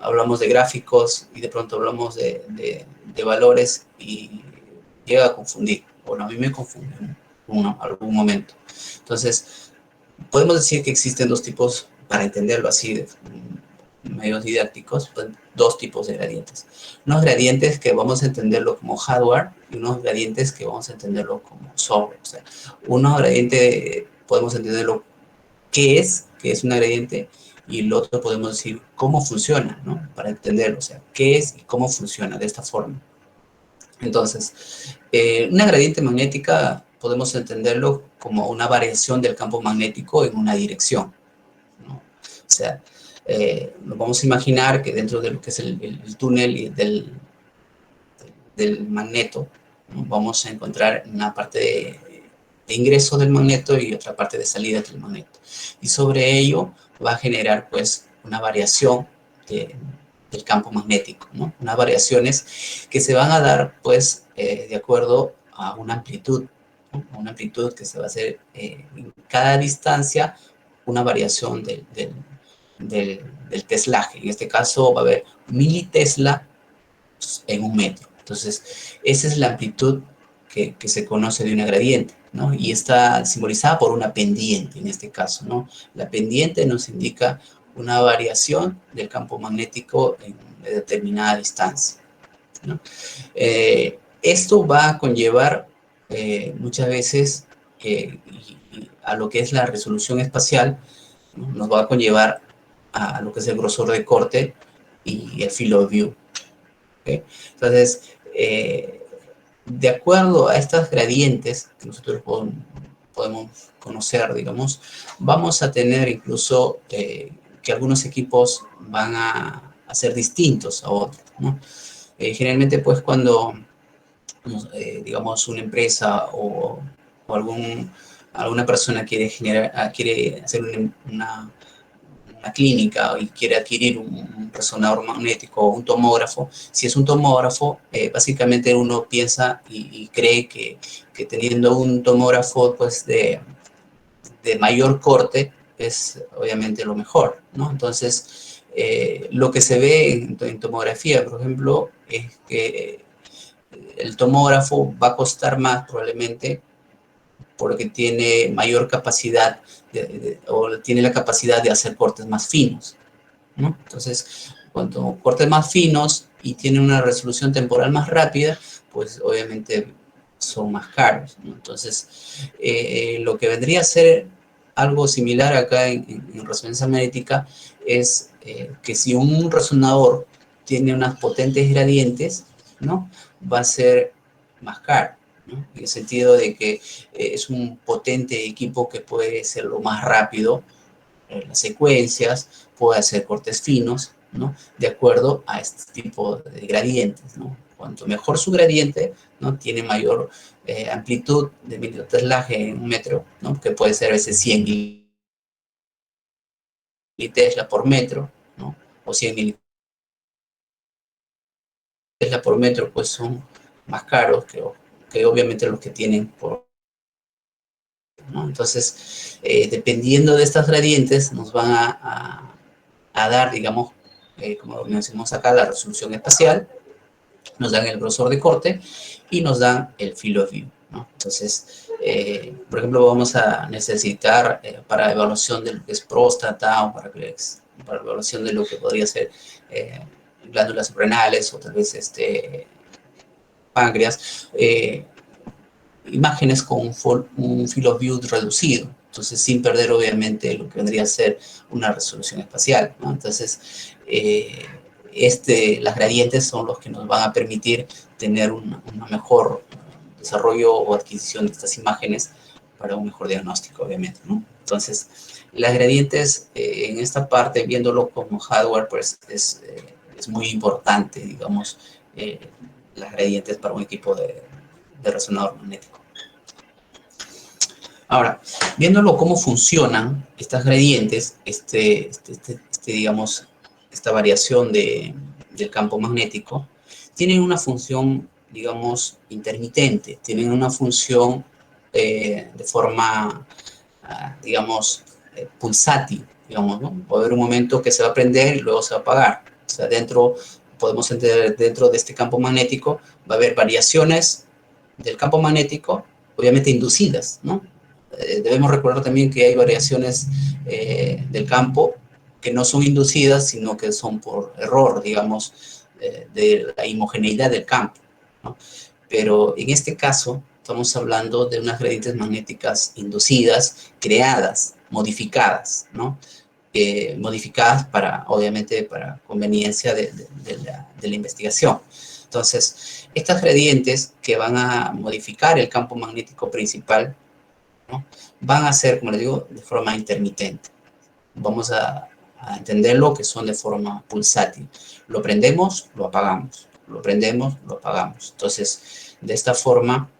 hablamos de gráficos y de pronto hablamos de valores y llega a confundir. Bueno, a mí me confunde en algún momento. Entonces, podemos decir que existen dos tipos, para entenderlo así, de medios didácticos, pues, dos tipos de gradientes. Unos gradientes que vamos a entenderlo como hardware y unos gradientes que vamos a entenderlo como software. O sea, uno gradiente podemos entenderlo qué es una gradiente, y el otro podemos decir cómo funciona, ¿no? Para entenderlo, o sea, qué es y cómo funciona de esta forma. Entonces, una gradiente magnética podemos entenderlo como una variación del campo magnético en una dirección, ¿no? O sea, nos vamos a imaginar que dentro de lo que es el túnel del magneto, ¿no? Vamos a encontrar una parte de ingreso del magneto y otra parte de salida del magneto. Y sobre ello va a generar, pues, una variación del campo magnético, ¿no? Unas variaciones que se van a dar, pues, de acuerdo a una amplitud, ¿no? Una amplitud que se va a hacer en cada distancia, una variación del teslaje. En este caso va a haber militesla en un metro. Entonces, esa es la amplitud que se conoce de una gradiente, ¿no? Y está simbolizada por una pendiente, en este caso, ¿no? La pendiente nos indica una variación del campo magnético en determinada distancia, ¿no? Esto va a conllevar muchas veces a lo que es la resolución espacial, ¿no? Nos va a conllevar a lo que es el grosor de corte y el field of view. ¿Okay? Entonces, de acuerdo a estas gradientes que nosotros podemos conocer, digamos, vamos a tener incluso que algunos equipos van a ser distintos a otros, ¿no? Generalmente, pues, cuando, digamos, una empresa o alguna persona quiere hacer una clínica y quiere adquirir un resonador magnético o un tomógrafo, si es un tomógrafo, básicamente uno piensa y cree que teniendo un tomógrafo, pues, de mayor corte es obviamente lo mejor, ¿no? Entonces, lo que se ve en tomografía, por ejemplo, es que el tomógrafo va a costar más probablemente porque tiene mayor capacidad o tiene la capacidad de hacer cortes más finos, ¿no? Entonces, cuanto cortes más finos y tiene una resolución temporal más rápida, pues obviamente son más caros, ¿no? Entonces, lo que vendría a ser algo similar acá en resonancia magnética es que si un resonador tiene unas potentes gradientes, ¿no? Va a ser más caro, ¿no? En el sentido de que es un potente equipo que puede ser lo más rápido en las secuencias, puede hacer cortes finos, ¿no? De acuerdo a este tipo de gradientes, ¿no? Cuanto mejor su gradiente, ¿no? Tiene mayor amplitud de miliotelaje en un metro, ¿no? Que puede ser a veces 100 militesla por metro, ¿no? O 100 militesla por metro, pues son más caros que obviamente los que tienen por, ¿no? Entonces, dependiendo de estas gradientes, nos van a dar, digamos, como mencionamos acá, la resolución espacial, nos dan el grosor de corte y nos dan el field of view, ¿no? Entonces, por ejemplo, vamos a necesitar para evaluación de lo que es próstata o para evaluación de lo que podría ser glándulas renales o tal vez páncreas, imágenes con un field of view reducido, entonces sin perder obviamente lo que vendría a ser una resolución espacial, ¿no? Entonces, las gradientes son los que nos van a permitir tener un mejor desarrollo o adquisición de estas imágenes para un mejor diagnóstico, obviamente, ¿no? Entonces, las gradientes en esta parte, viéndolo como hardware, pues es muy importante, digamos, las gradientes para un equipo de resonador magnético. Ahora, viéndolo cómo funcionan estas gradientes, digamos, esta variación del campo magnético, tienen una función, digamos, intermitente, tienen una función de forma, digamos, pulsátil, digamos, ¿no? Va a haber un momento que se va a prender y luego se va a apagar. O sea, podemos entender, dentro de este campo magnético va a haber variaciones del campo magnético, obviamente inducidas, ¿no? Debemos recordar también que hay variaciones del campo que no son inducidas, sino que son por error, digamos, de la homogeneidad del campo, ¿no? Pero en este caso estamos hablando de unas gradientes magnéticas inducidas, creadas, modificadas, ¿no? Modificadas obviamente, para conveniencia de la investigación. Entonces, estas gradientes que van a modificar el campo magnético principal, ¿no? Van a ser, como les digo, de forma intermitente. Vamos a entenderlo que son de forma pulsátil. Lo prendemos, lo apagamos. Lo prendemos, lo apagamos. Entonces, de esta forma,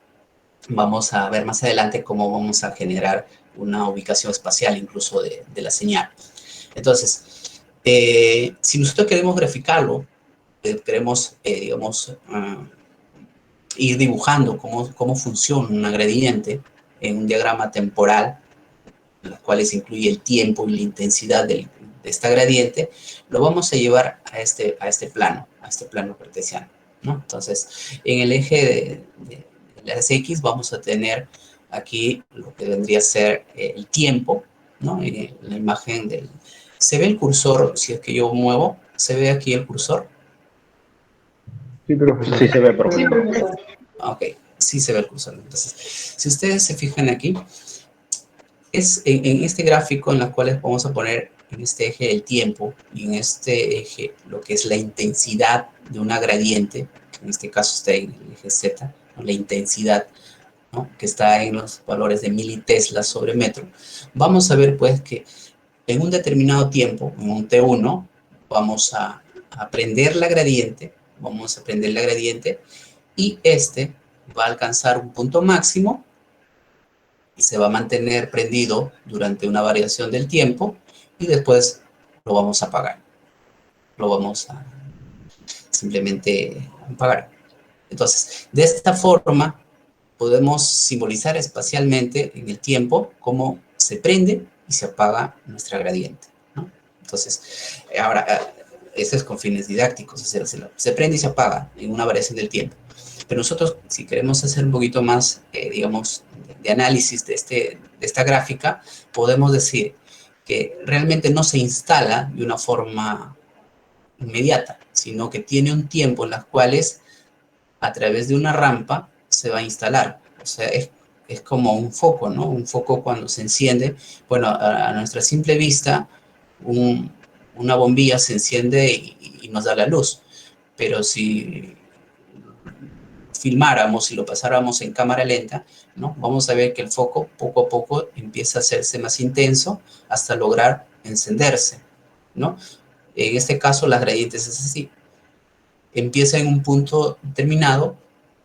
vamos a ver más adelante cómo vamos a generar una ubicación espacial incluso de la señal. Entonces, si nosotros queremos graficarlo, queremos, digamos, ir dibujando cómo funciona una gradiente en un diagrama temporal, en los cuales incluye el tiempo y la intensidad de esta gradiente, lo vamos a llevar a este plano cartesiano, ¿no? Entonces, en el eje de las X vamos a tener aquí lo que vendría a ser el tiempo, ¿no? La imagen ¿Se ve el cursor? Si es que yo muevo, ¿se ve aquí el cursor? Sí, profesor. Sí se ve, profesor. Ok, sí se ve el cursor. Entonces, si ustedes se fijan aquí, es en este gráfico en el cual vamos a poner en este eje el tiempo y en este eje lo que es la intensidad de una gradiente, en este caso está en el eje Z, ¿no? La intensidad, ¿no? Que está en los valores de militeslas sobre metro. Vamos a ver pues que en un determinado tiempo, en un T1, vamos a prender la gradiente, vamos a prender la gradiente y este va a alcanzar un punto máximo y se va a mantener prendido durante una variación del tiempo y después lo vamos a apagar. Lo vamos a simplemente apagar. Entonces, de esta forma podemos simbolizar espacialmente en el tiempo cómo se prende y se apaga nuestra gradiente, ¿no? Entonces, ahora, esto es con fines didácticos, se prende y se apaga en una variación del tiempo. Pero nosotros, si queremos hacer un poquito más, digamos, de análisis de esta gráfica, podemos decir que realmente no se instala de una forma inmediata, sino que tiene un tiempo en las cuales a través de una rampa se va a instalar. O sea, es como un foco, ¿no? Un foco cuando se enciende, bueno, a nuestra simple vista, una bombilla se enciende y nos da la luz. Pero si filmáramos y lo pasáramos en cámara lenta, ¿no? Vamos a ver que el foco poco a poco empieza a hacerse más intenso hasta lograr encenderse, ¿no? En este caso, las gradientes es así. Empieza en un punto determinado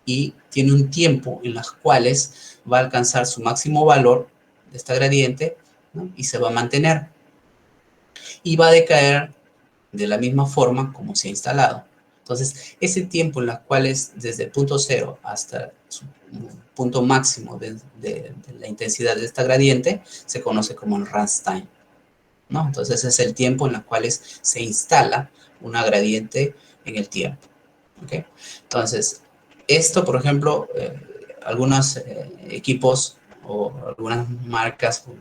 y tiene un tiempo en los cuales va a alcanzar su máximo valor de esta gradiente, ¿no? Y se va a mantener. Y va a decaer de la misma forma como se ha instalado. Entonces, ese tiempo en los cuales desde el punto cero hasta su punto máximo de la intensidad de esta gradiente se conoce como el runtime, ¿no? Entonces, es el tiempo en los cuales se instala una gradiente en el tiempo, ¿ok? Entonces, esto, por ejemplo, algunos equipos o algunas marcas o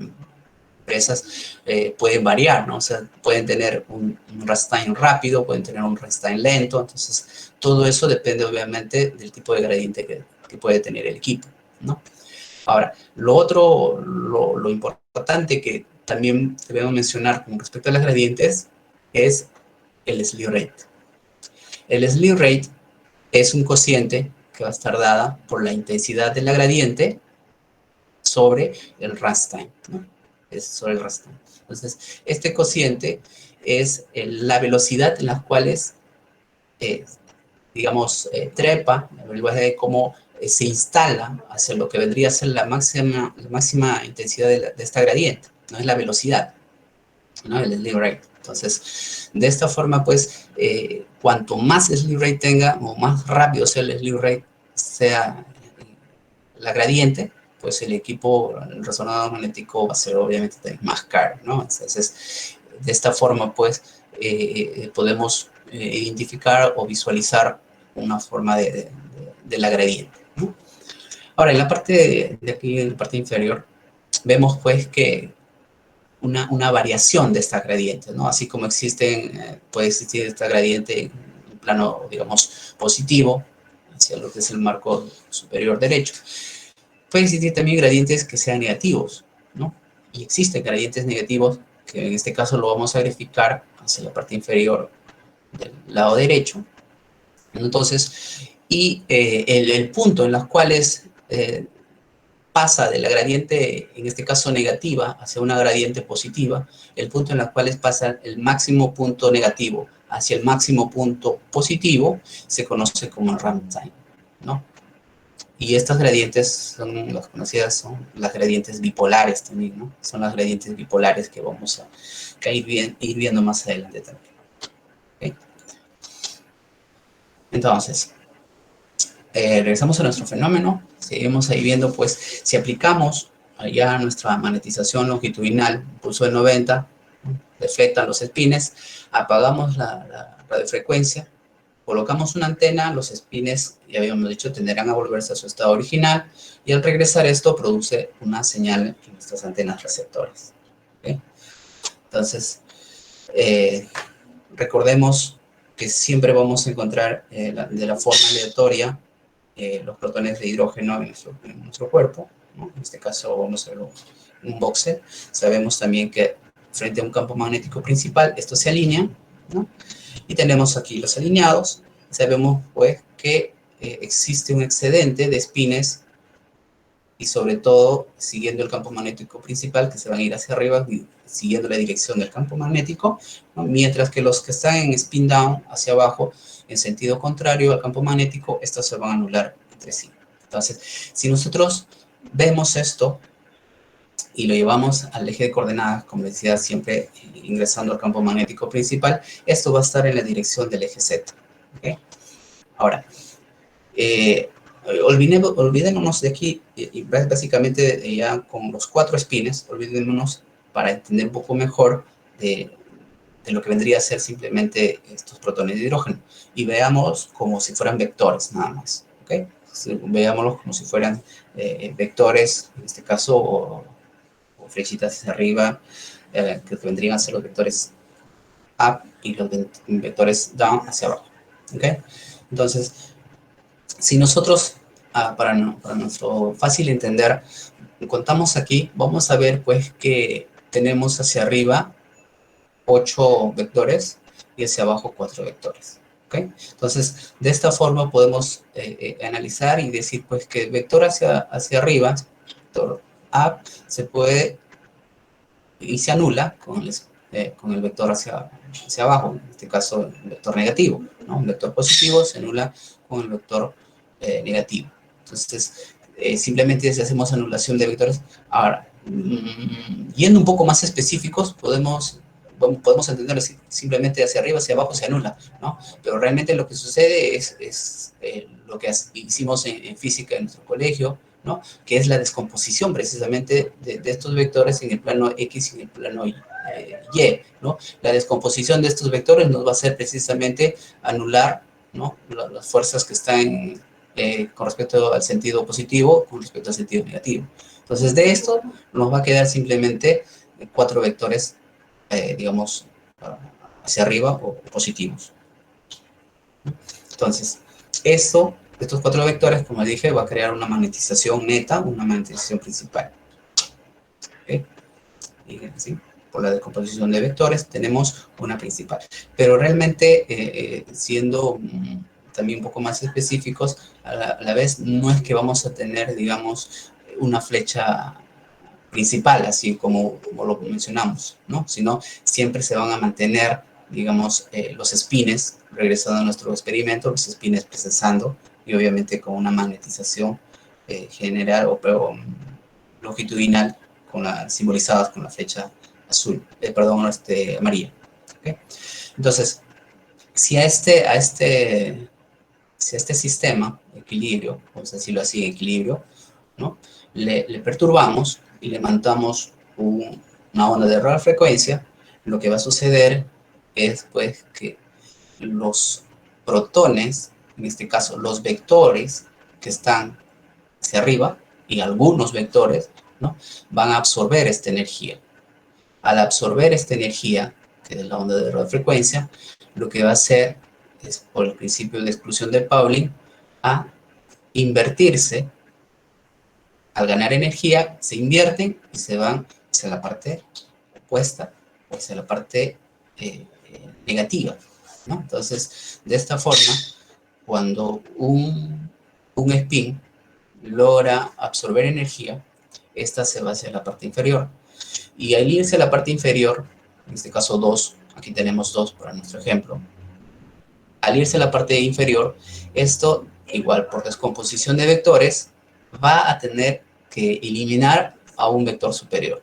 empresas pueden variar, ¿no? O sea, pueden tener un runtime rápido, pueden tener un runtime lento, entonces todo eso depende obviamente del tipo de gradiente que puede tener el equipo, ¿no? Ahora, lo otro, lo importante que también debemos mencionar con respecto a las gradientes es el slew rate. El slew rate es un cociente que va a estar dada por la intensidad de la gradiente sobre el runtime, ¿no? Es sobre el runtime. Entonces, este cociente es la velocidad en las cuales, digamos, trepa, de cómo se instala hacia lo que vendría a ser la máxima intensidad de esta gradiente, no es la velocidad, ¿no? El slew rate. Entonces, de esta forma, pues, cuanto más slew rate tenga, o más rápido sea el slew rate, sea la gradiente, pues el equipo, el resonador magnético va a ser obviamente más caro, ¿no? Entonces, de esta forma, pues, podemos identificar o visualizar una forma de la gradiente, ¿no? Ahora, en la parte de aquí, en la parte inferior, vemos, pues, que una variación de esta gradiente, ¿no? Así como puede existir esta gradiente en un plano, digamos, positivo, hacia lo que es el marco superior derecho. Puede existir también gradientes que sean negativos, ¿no? Y existen gradientes negativos que en este caso lo vamos a verificar hacia la parte inferior del lado derecho. Entonces, y el punto en los cuales pasa de la gradiente, en este caso negativa, hacia una gradiente positiva, el punto en el cual pasa el máximo punto negativo hacia el máximo punto positivo, se conoce como el runtime, ¿no? Y estas gradientes son las conocidas, son las gradientes bipolares también, ¿no? Son las gradientes bipolares que vamos a ir viendo más adelante también. ¿Okay? Entonces, regresamos a nuestro fenómeno. Seguimos ahí viendo, pues, si aplicamos allá nuestra magnetización longitudinal, pulso de 90, deflectan los espines, apagamos la radiofrecuencia, colocamos una antena, los espines, ya habíamos dicho, tenderán a volverse a su estado original, y al regresar esto produce una señal en nuestras antenas receptoras. ¿Okay? Entonces, recordemos que siempre vamos a encontrar de la forma aleatoria los protones de hidrógeno en nuestro cuerpo, ¿no? En este caso vamos a ver un boxer. Sabemos también que frente a un campo magnético principal, estos se alinean, ¿no? Y tenemos aquí los alineados. Sabemos, pues, que existe un excedente de espines y sobre todo siguiendo el campo magnético principal, que se van a ir hacia arriba, siguiendo la dirección del campo magnético, ¿no? Mientras que los que están en spin down, hacia abajo, en sentido contrario al campo magnético, estos se van a anular entre sí. Entonces, si nosotros vemos esto y lo llevamos al eje de coordenadas, como decía, siempre ingresando al campo magnético principal, esto va a estar en la dirección del eje Z. ¿Okay? Ahora, olvidémonos de aquí, y básicamente ya con los 4 espines, olvidémonos para entender un poco mejor de lo que vendría a ser simplemente estos protones de hidrógeno, y veamos como si fueran vectores nada más, ¿ok? Veámoslos como si fueran vectores, en este caso, o flechitas hacia arriba, que vendrían a ser los vectores up y los vectores down hacia abajo, ¿ok? Entonces, si nosotros, para nuestro fácil entender, contamos aquí, vamos a ver pues que tenemos hacia arriba 8 vectores y hacia abajo 4 vectores. ¿Okay? Entonces, de esta forma podemos analizar y decir pues que el vector hacia arriba, vector up, se puede y se anula con el vector hacia abajo, en este caso el vector negativo, ¿no? Un vector positivo se anula con el vector negativo. Entonces, simplemente si hacemos anulación de vectores. Ahora, yendo un poco más específicos, podemos entender simplemente hacia arriba, hacia abajo se anula, ¿no? Pero realmente lo que sucede es lo que hicimos en física en nuestro colegio, ¿no? Que es la descomposición precisamente de estos vectores en el plano X y en el plano Y, ¿no? La descomposición de estos vectores nos va a hacer precisamente anular, ¿no? Las fuerzas que están con respecto al sentido positivo, con respecto al sentido negativo. Entonces, de esto nos va a quedar simplemente 4 vectores, digamos, hacia arriba o positivos. Entonces, estos 4 vectores, como dije, va a crear una magnetización neta, una magnetización principal. ¿Okay? Y así, por la descomposición de vectores, tenemos una principal. Pero realmente, siendo también un poco más específicos, a la vez no es que vamos a tener, digamos, una flecha principal, así como lo mencionamos, ¿no? Sino siempre se van a mantener, digamos, los espines, regresando a nuestro experimento, los espines procesando, y obviamente con una magnetización general o longitudinal, simbolizadas con la flecha azul, amarilla. ¿Okay? Entonces, si a este sistema, equilibrio, vamos a decirlo así, equilibrio, ¿no? Le perturbamos y le mandamos una onda de radiofrecuencia, lo que va a suceder es pues que los protones, en este caso los vectores que están hacia arriba y algunos vectores, ¿no? Van a absorber esta energía. Al absorber esta energía, que es la onda de radiofrecuencia, lo que va a hacer es, por el principio de exclusión de Pauling, a invertirse. Al ganar energía, se invierten y se van hacia la parte opuesta o hacia la parte negativa, ¿no? Entonces, de esta forma, cuando un spin logra absorber energía, esta se va hacia la parte inferior. Y al irse a la parte inferior, en este caso 2, aquí tenemos 2 para nuestro ejemplo, al irse a la parte inferior, esto, igual por descomposición de vectores, va a tener que eliminar a un vector superior,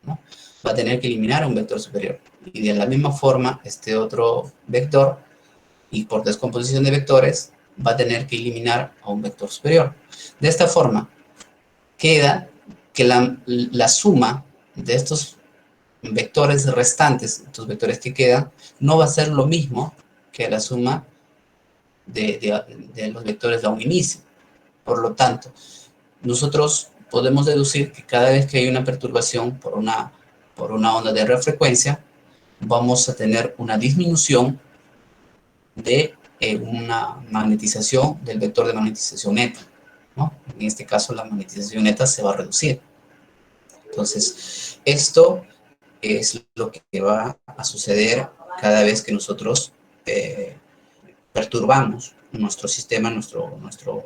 ¿no? Va a tener que eliminar a un vector superior. Y de la misma forma, este otro vector, y por descomposición de vectores, va a tener que eliminar a un vector superior. De esta forma, queda que la suma de estos vectores restantes, estos vectores que quedan, no va a ser lo mismo que la suma de los vectores de un inicio. Por lo tanto, nosotros podemos deducir que cada vez que hay una perturbación por una onda de radiofrecuencia, vamos a tener una disminución de una magnetización del vector de magnetización neta, ¿no? En este caso, la magnetización neta se va a reducir. Entonces, esto es lo que va a suceder cada vez que nosotros perturbamos nuestro sistema, nuestro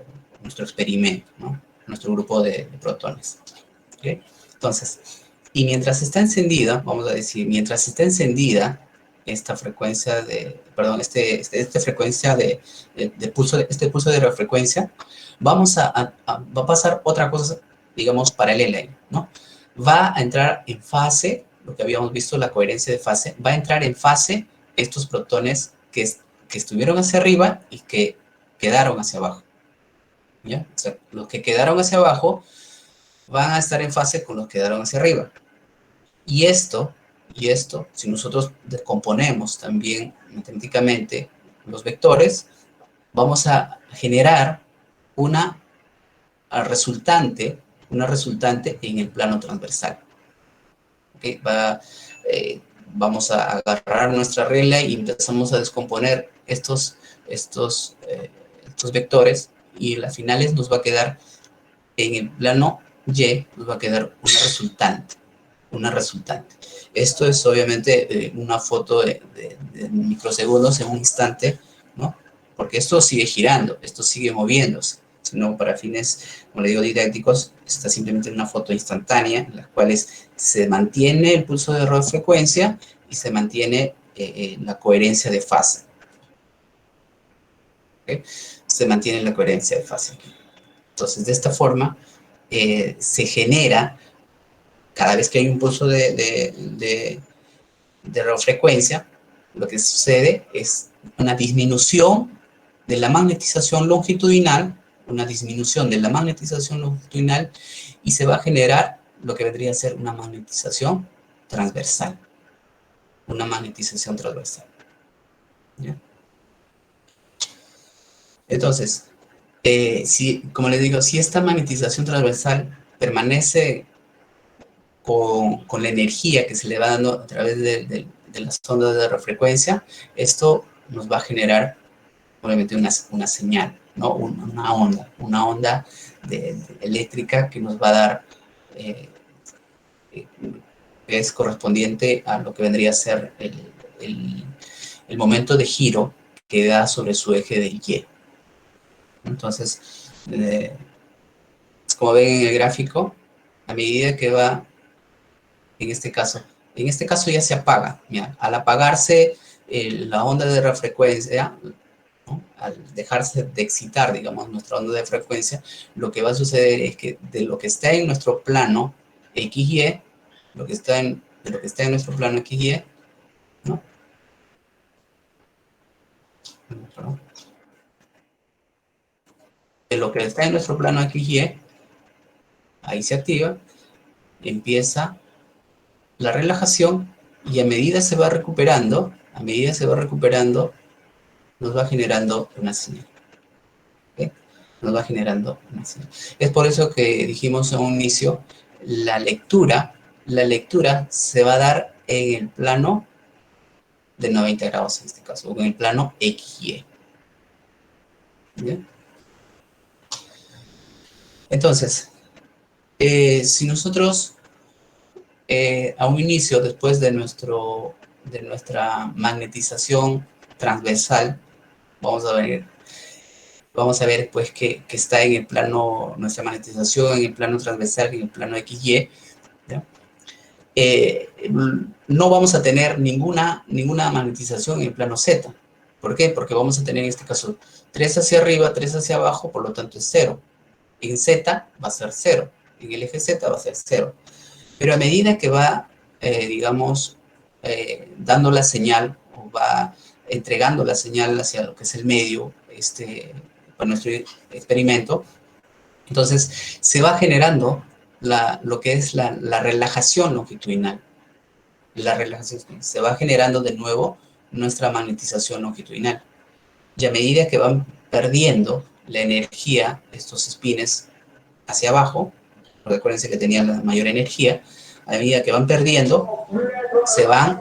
experimento, ¿no? nuestro grupo de protones. ¿Okay? Entonces, y mientras está encendida, vamos a decir, mientras está encendida esta frecuencia esta frecuencia este pulso de refrecuencia, va a pasar otra cosa, digamos, paralela, ¿no? Va a entrar en fase, lo que habíamos visto, la coherencia de fase, va a entrar en fase estos protones que estuvieron hacia arriba y que quedaron hacia abajo. ¿Ya? O sea, los que quedaron hacia abajo van a estar en fase con los que quedaron hacia arriba. Y esto, si nosotros descomponemos también matemáticamente los vectores, vamos a generar una resultante en el plano transversal. ¿Okay? Vamos a agarrar nuestra regla y empezamos a descomponer estos vectores, y las finales nos va a quedar en el plano Y, nos va a quedar una resultante. Esto es obviamente una foto de microsegundos en un instante, ¿no? Porque esto sigue girando, esto sigue moviéndose, sino para fines, como le digo, didácticos, está simplemente una foto instantánea en las cuales se mantiene el pulso de refrecuencia y se mantiene la coherencia de fase. ¿Okay? Se mantiene la coherencia de fase. Entonces, de esta forma, se genera, cada vez que hay un pulso de refrecuencia, lo que sucede es una disminución de la magnetización longitudinal, y se va a generar lo que vendría a ser una magnetización transversal. ¿Ya? Entonces, como les digo, si esta magnetización transversal permanece con la energía que se le va dando a través de las ondas de refrecuencia, esto nos va a generar, obviamente, una señal, ¿no? Una onda eléctrica que nos va a dar, que es correspondiente a lo que vendría a ser el momento de giro que da sobre su eje del Y. Entonces, como ven en el gráfico, a medida que va, en este caso ya se apaga. Mira, al apagarse la onda de refrecuencia, ¿no? Al dejarse de excitar, digamos, nuestra onda de frecuencia, lo que va a suceder es que de lo que está en nuestro plano XY, de lo que está en nuestro plano XY, ¿no? De lo que está en nuestro plano XY, ahí se activa, empieza la relajación, y a medida se va recuperando, nos va generando una señal. ¿Okay? Nos va generando una señal. Es por eso que dijimos en un inicio, la lectura se va a dar en el plano de 90 grados en este caso, o en el plano XY. ¿Bien? Entonces, si nosotros a un inicio, después de nuestra magnetización transversal, vamos a ver pues que está en el plano, nuestra magnetización en el plano transversal, en el plano XY, ¿ya? No vamos a tener ninguna magnetización en el plano Z. ¿Por qué? Porque vamos a tener en este caso 3 hacia arriba, 3 hacia abajo, por lo tanto es 0. En Z va a ser 0, en el eje Z va a ser 0. Pero a medida que va, digamos, dando la señal, o va entregando la señal hacia lo que es el medio, para nuestro experimento, entonces se va generando lo que es la relajación longitudinal. Se va generando de nuevo nuestra magnetización longitudinal. Y a medida que van perdiendo la energía, estos espines hacia abajo, recuérdense que tenían la mayor energía, a medida que van perdiendo, va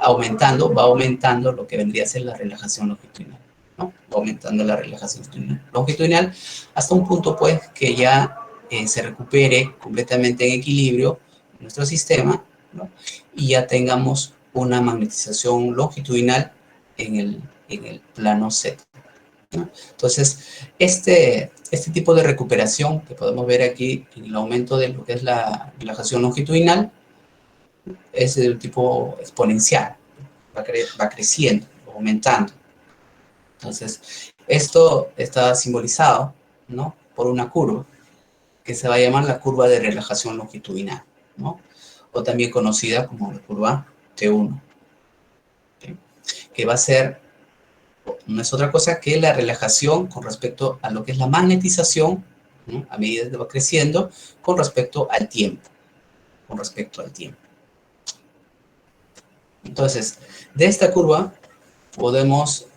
aumentando lo que vendría a ser la relajación longitudinal, ¿no? Va aumentando la relajación longitudinal hasta un punto, pues, que ya se recupere completamente en equilibrio nuestro sistema, ¿no? Y ya tengamos una magnetización longitudinal en el plano Z. ¿no? Entonces, este tipo de recuperación que podemos ver aquí en el aumento de lo que es la relajación longitudinal es del tipo exponencial, va creciendo, aumentando. Entonces, esto está simbolizado, ¿no?, por una curva que se va a llamar la curva de relajación longitudinal, ¿no?, o también conocida como la curva T1, ¿okay?, que va a ser, no es otra cosa que la relajación con respecto a lo que es la magnetización, ¿no?, a medida que va creciendo, con respecto al tiempo, Entonces, de esta curva podemos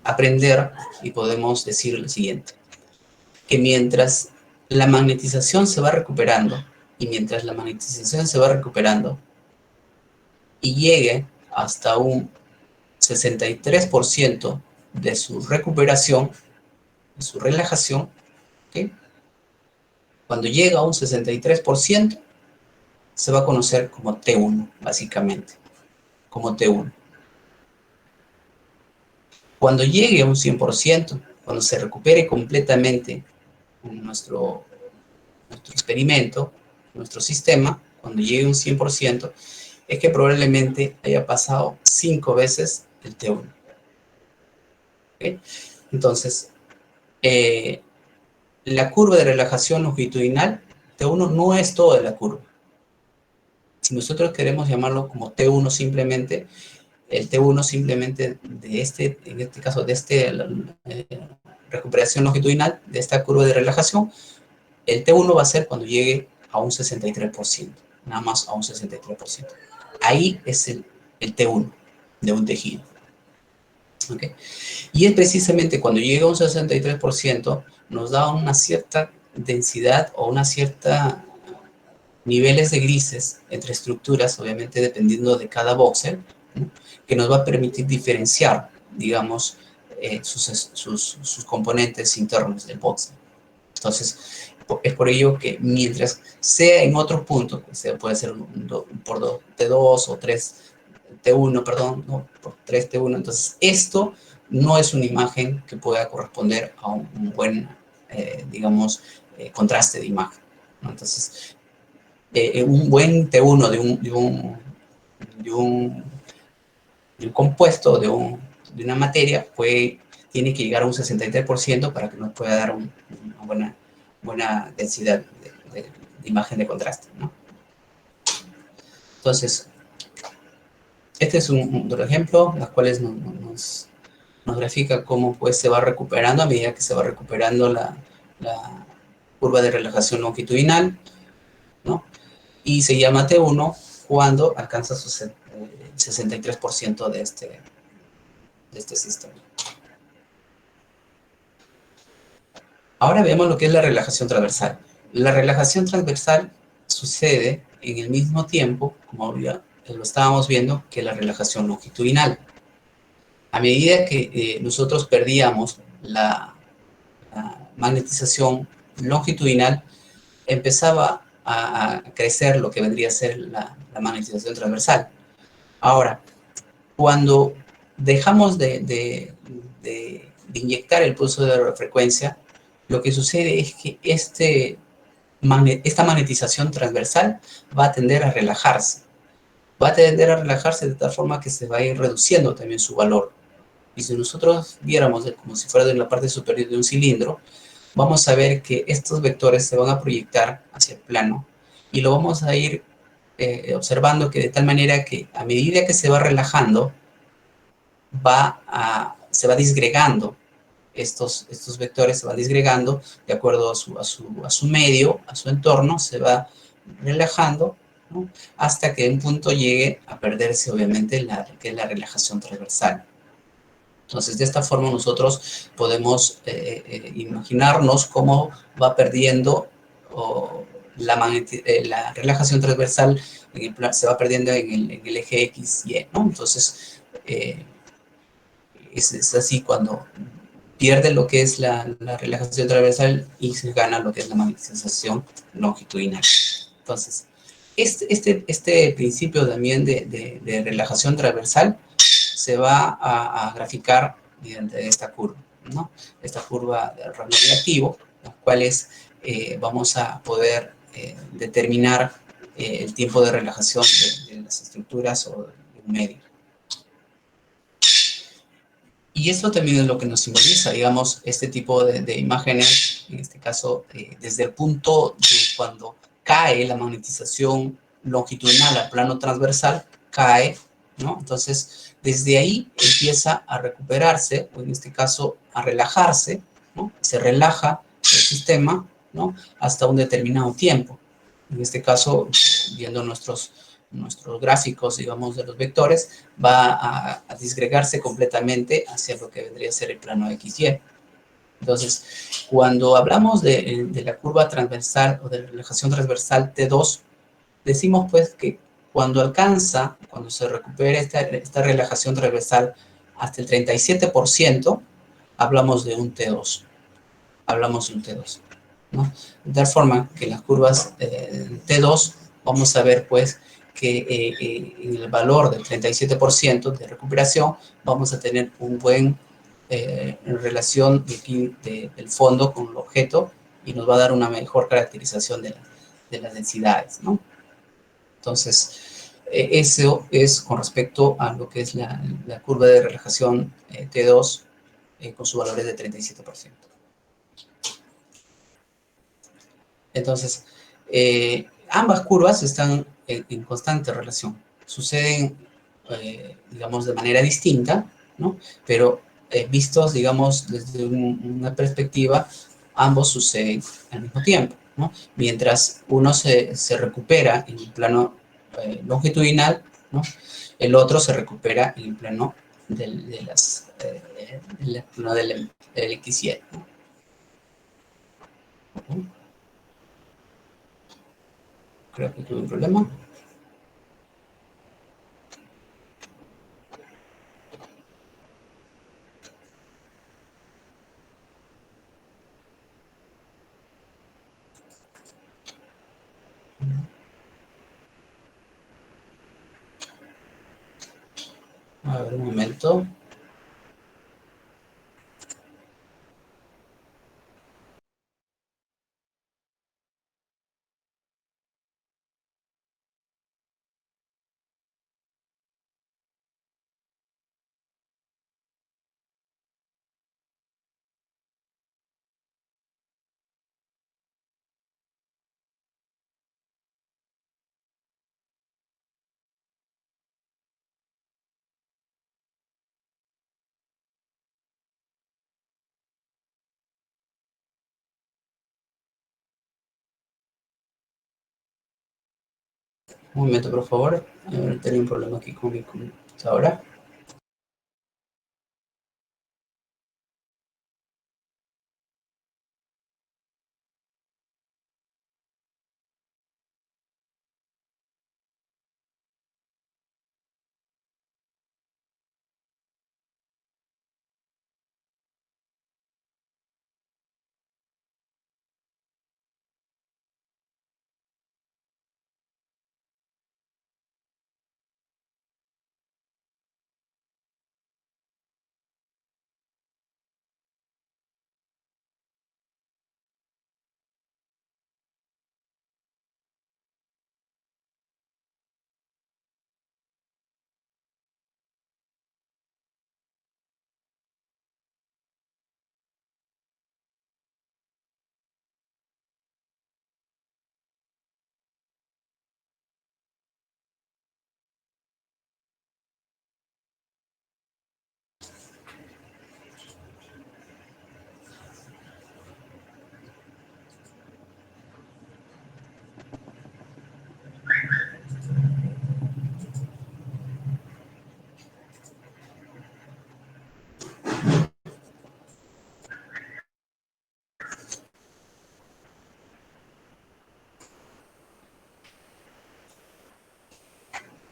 aprender y podemos decir lo siguiente, que mientras la magnetización se va recuperando, y mientras la magnetización se va recuperando, y llegue hasta un 63% de su recuperación, de su relajación, ¿okay?, cuando llega a un 63%, se va a conocer como T1, básicamente, como T1. Cuando llegue a un 100%, cuando se recupere completamente nuestro experimento, nuestro sistema, cuando llegue a un 100%, es que probablemente haya pasado 5 veces el T1. ¿Okay? Entonces, la curva de relajación longitudinal, T1 no es toda la curva. Si nosotros queremos llamarlo como T1 simplemente, el T1 simplemente en este caso, de recuperación longitudinal, de esta curva de relajación, el T1 va a ser cuando llegue a un 63%, nada más a un 63%. Ahí es el T1 de un tejido. ¿Okay? Y es precisamente cuando llega a un 63%, nos da una cierta densidad o una cierta niveles de grises entre estructuras, obviamente dependiendo de cada voxel, ¿no?, que nos va a permitir diferenciar, digamos, sus componentes internos del voxel. Entonces, es por ello que mientras sea en otros puntos, puede ser por T2 o 3 T1, perdón, ¿no?, por 3 T1, entonces esto no es una imagen que pueda corresponder a un buen, digamos, contraste de imagen, ¿no? Entonces, un buen T1 de un compuesto, de una materia, tiene que llegar a un 63% para que nos pueda dar una buena densidad de imagen de contraste, ¿no? Entonces, este es otro ejemplo, las cuales nos grafica cómo pues se va recuperando a medida que se va recuperando la curva de relajación longitudinal, ¿no? Y se llama T1 cuando alcanza su 63% de este sistema. Ahora vemos lo que es la relajación transversal. La relajación transversal sucede en el mismo tiempo, como ya lo estábamos viendo, que la relajación longitudinal. A medida que nosotros perdíamos la magnetización longitudinal, empezaba a crecer lo que vendría a ser la magnetización transversal. Ahora, cuando dejamos de inyectar el pulso de radiofrecuencia, lo que sucede es que esta magnetización transversal va a tender a relajarse. Va a tender a relajarse de tal forma que se va a ir reduciendo también su valor. Y si nosotros viéramos como si fuera de la parte superior de un cilindro, vamos a ver que estos vectores se van a proyectar hacia el plano y lo vamos a ir observando que de tal manera que a medida que se va relajando, se va disgregando. Estos vectores se van disgregando de acuerdo a su medio, a su entorno, se va relajando, ¿no?, hasta que en un punto llegue a perderse obviamente que es la relajación transversal. Entonces, de esta forma nosotros podemos imaginarnos cómo va perdiendo la relajación transversal, se va perdiendo en el eje X, Y, ¿no? Entonces, es así cuando pierde lo que es la relajación transversal y se gana lo que es la magnetización longitudinal. Entonces, este principio también de relajación transversal se va a graficar mediante esta curva, ¿no? Esta curva de rango negativo, las cuales vamos a poder determinar el tiempo de relajación de las estructuras o de un medio. Y esto también es lo que nos simboliza, digamos, este tipo de imágenes, en este caso, desde el punto de cuando cae la magnetización longitudinal al plano transversal, cae, ¿no? Entonces, desde ahí empieza a recuperarse, o en este caso, a relajarse, ¿no? Se relaja el sistema, ¿no? Hasta un determinado tiempo. En este caso, viendo nuestros gráficos, digamos, de los vectores, va a disgregarse completamente hacia lo que vendría a ser el plano XY. Entonces, cuando hablamos de la curva transversal o de la relajación transversal T2, decimos pues que cuando se recupera esta relajación transversal hasta el 37%, hablamos de un T2. Hablamos de un T2, ¿no? De tal forma que en las curvas T2 vamos a ver pues que en el valor del 37% de recuperación vamos a tener un buen en relación del fondo con el objeto y nos va a dar una mejor caracterización de las densidades, ¿no? Entonces, eso es con respecto a lo que es la curva de relajación T2 con sus valores de 37%. Entonces, ambas curvas están en constante relación. Suceden, digamos, de manera distinta, ¿no? Pero vistos, digamos, desde una perspectiva, ambos suceden al mismo tiempo, ¿no? Mientras uno se recupera en el plano longitudinal, ¿no? El otro se recupera en el plano del XY, ¿no? Creo que tuve un problema. A ver, un momento. Un momento, por favor. Tenía un problema aquí con mi computadora.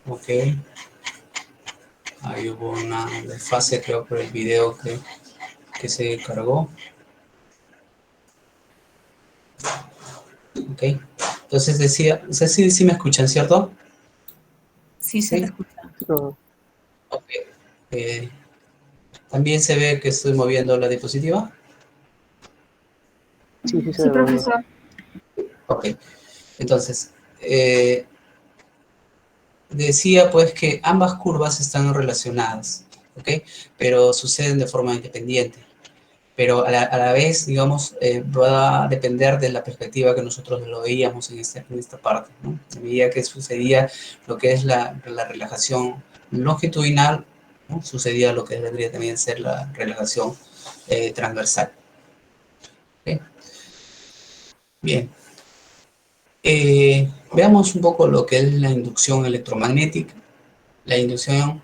Ok. Ahí hubo una desfase, creo, por el video que se cargó. Ok. Entonces decía, o sea, sí me escuchan, ¿cierto? Sí, se te escucha. Pero Ok. ¿También se ve que estoy moviendo la diapositiva? Sí, sí se Sí, ve. Bueno. profesor. Ok, entonces, decía pues que ambas curvas están relacionadas, ¿ok? Pero suceden de forma independiente. Pero a la vez, digamos, va a depender de la perspectiva que nosotros lo veíamos en esta parte, ¿no? A medida que sucedía lo que es la relajación longitudinal, ¿no? Sucedía lo que debería también ser la relajación transversal. ¿Okay? Bien. Veamos un poco lo que es la inducción electromagnética. La inducción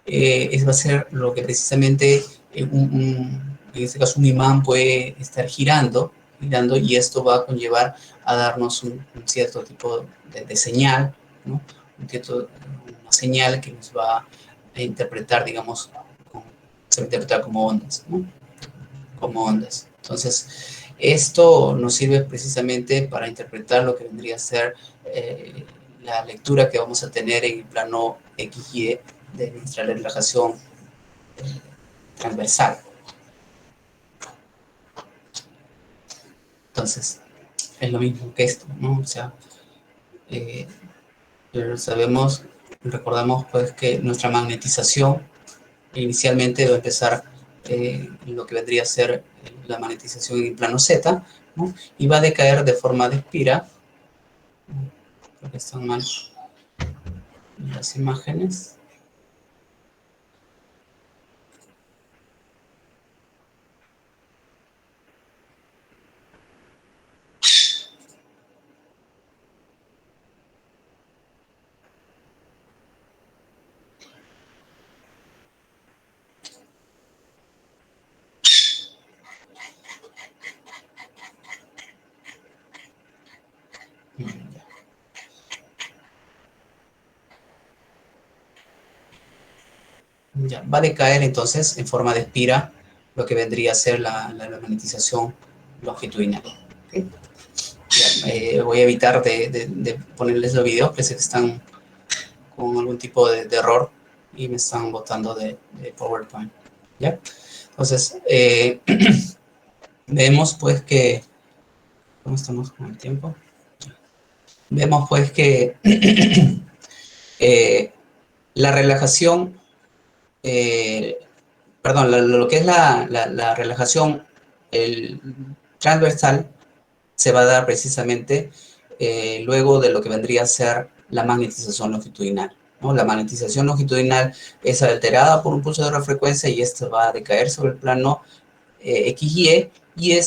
va a ser lo que precisamente en este caso un imán puede estar girando, y esto va a conllevar a darnos un cierto tipo de señal, ¿no? Una señal que nos va a interpretar, digamos, se va a interpretar como ondas, ¿no? Como ondas. Entonces, esto nos sirve precisamente para interpretar lo que vendría a ser la lectura que vamos a tener en el plano XY de nuestra relajación transversal. Entonces, es lo mismo que esto, ¿no? O sea, sabemos, recordamos pues que nuestra magnetización inicialmente va a empezar lo que vendría a ser la magnetización en el plano Z, ¿no? Y va a decaer de forma de espiral. Creo que están mal las imágenes. Ya, va a decaer entonces en forma de espira lo que vendría a ser la magnetización longitudinal. ¿Okay? Ya, voy a evitar de ponerles los videos, que sé que están con algún tipo de error y me están botando de PowerPoint. ¿Ya? Entonces, vemos pues que... ¿Cómo estamos con el tiempo? Vemos pues que la relajación... perdón, lo que es la relajación transversal se va a dar precisamente luego de lo que vendría a ser la magnetización longitudinal, ¿no? La magnetización longitudinal es alterada por un pulso de radiofrecuencia y esto va a decaer sobre el plano XY, y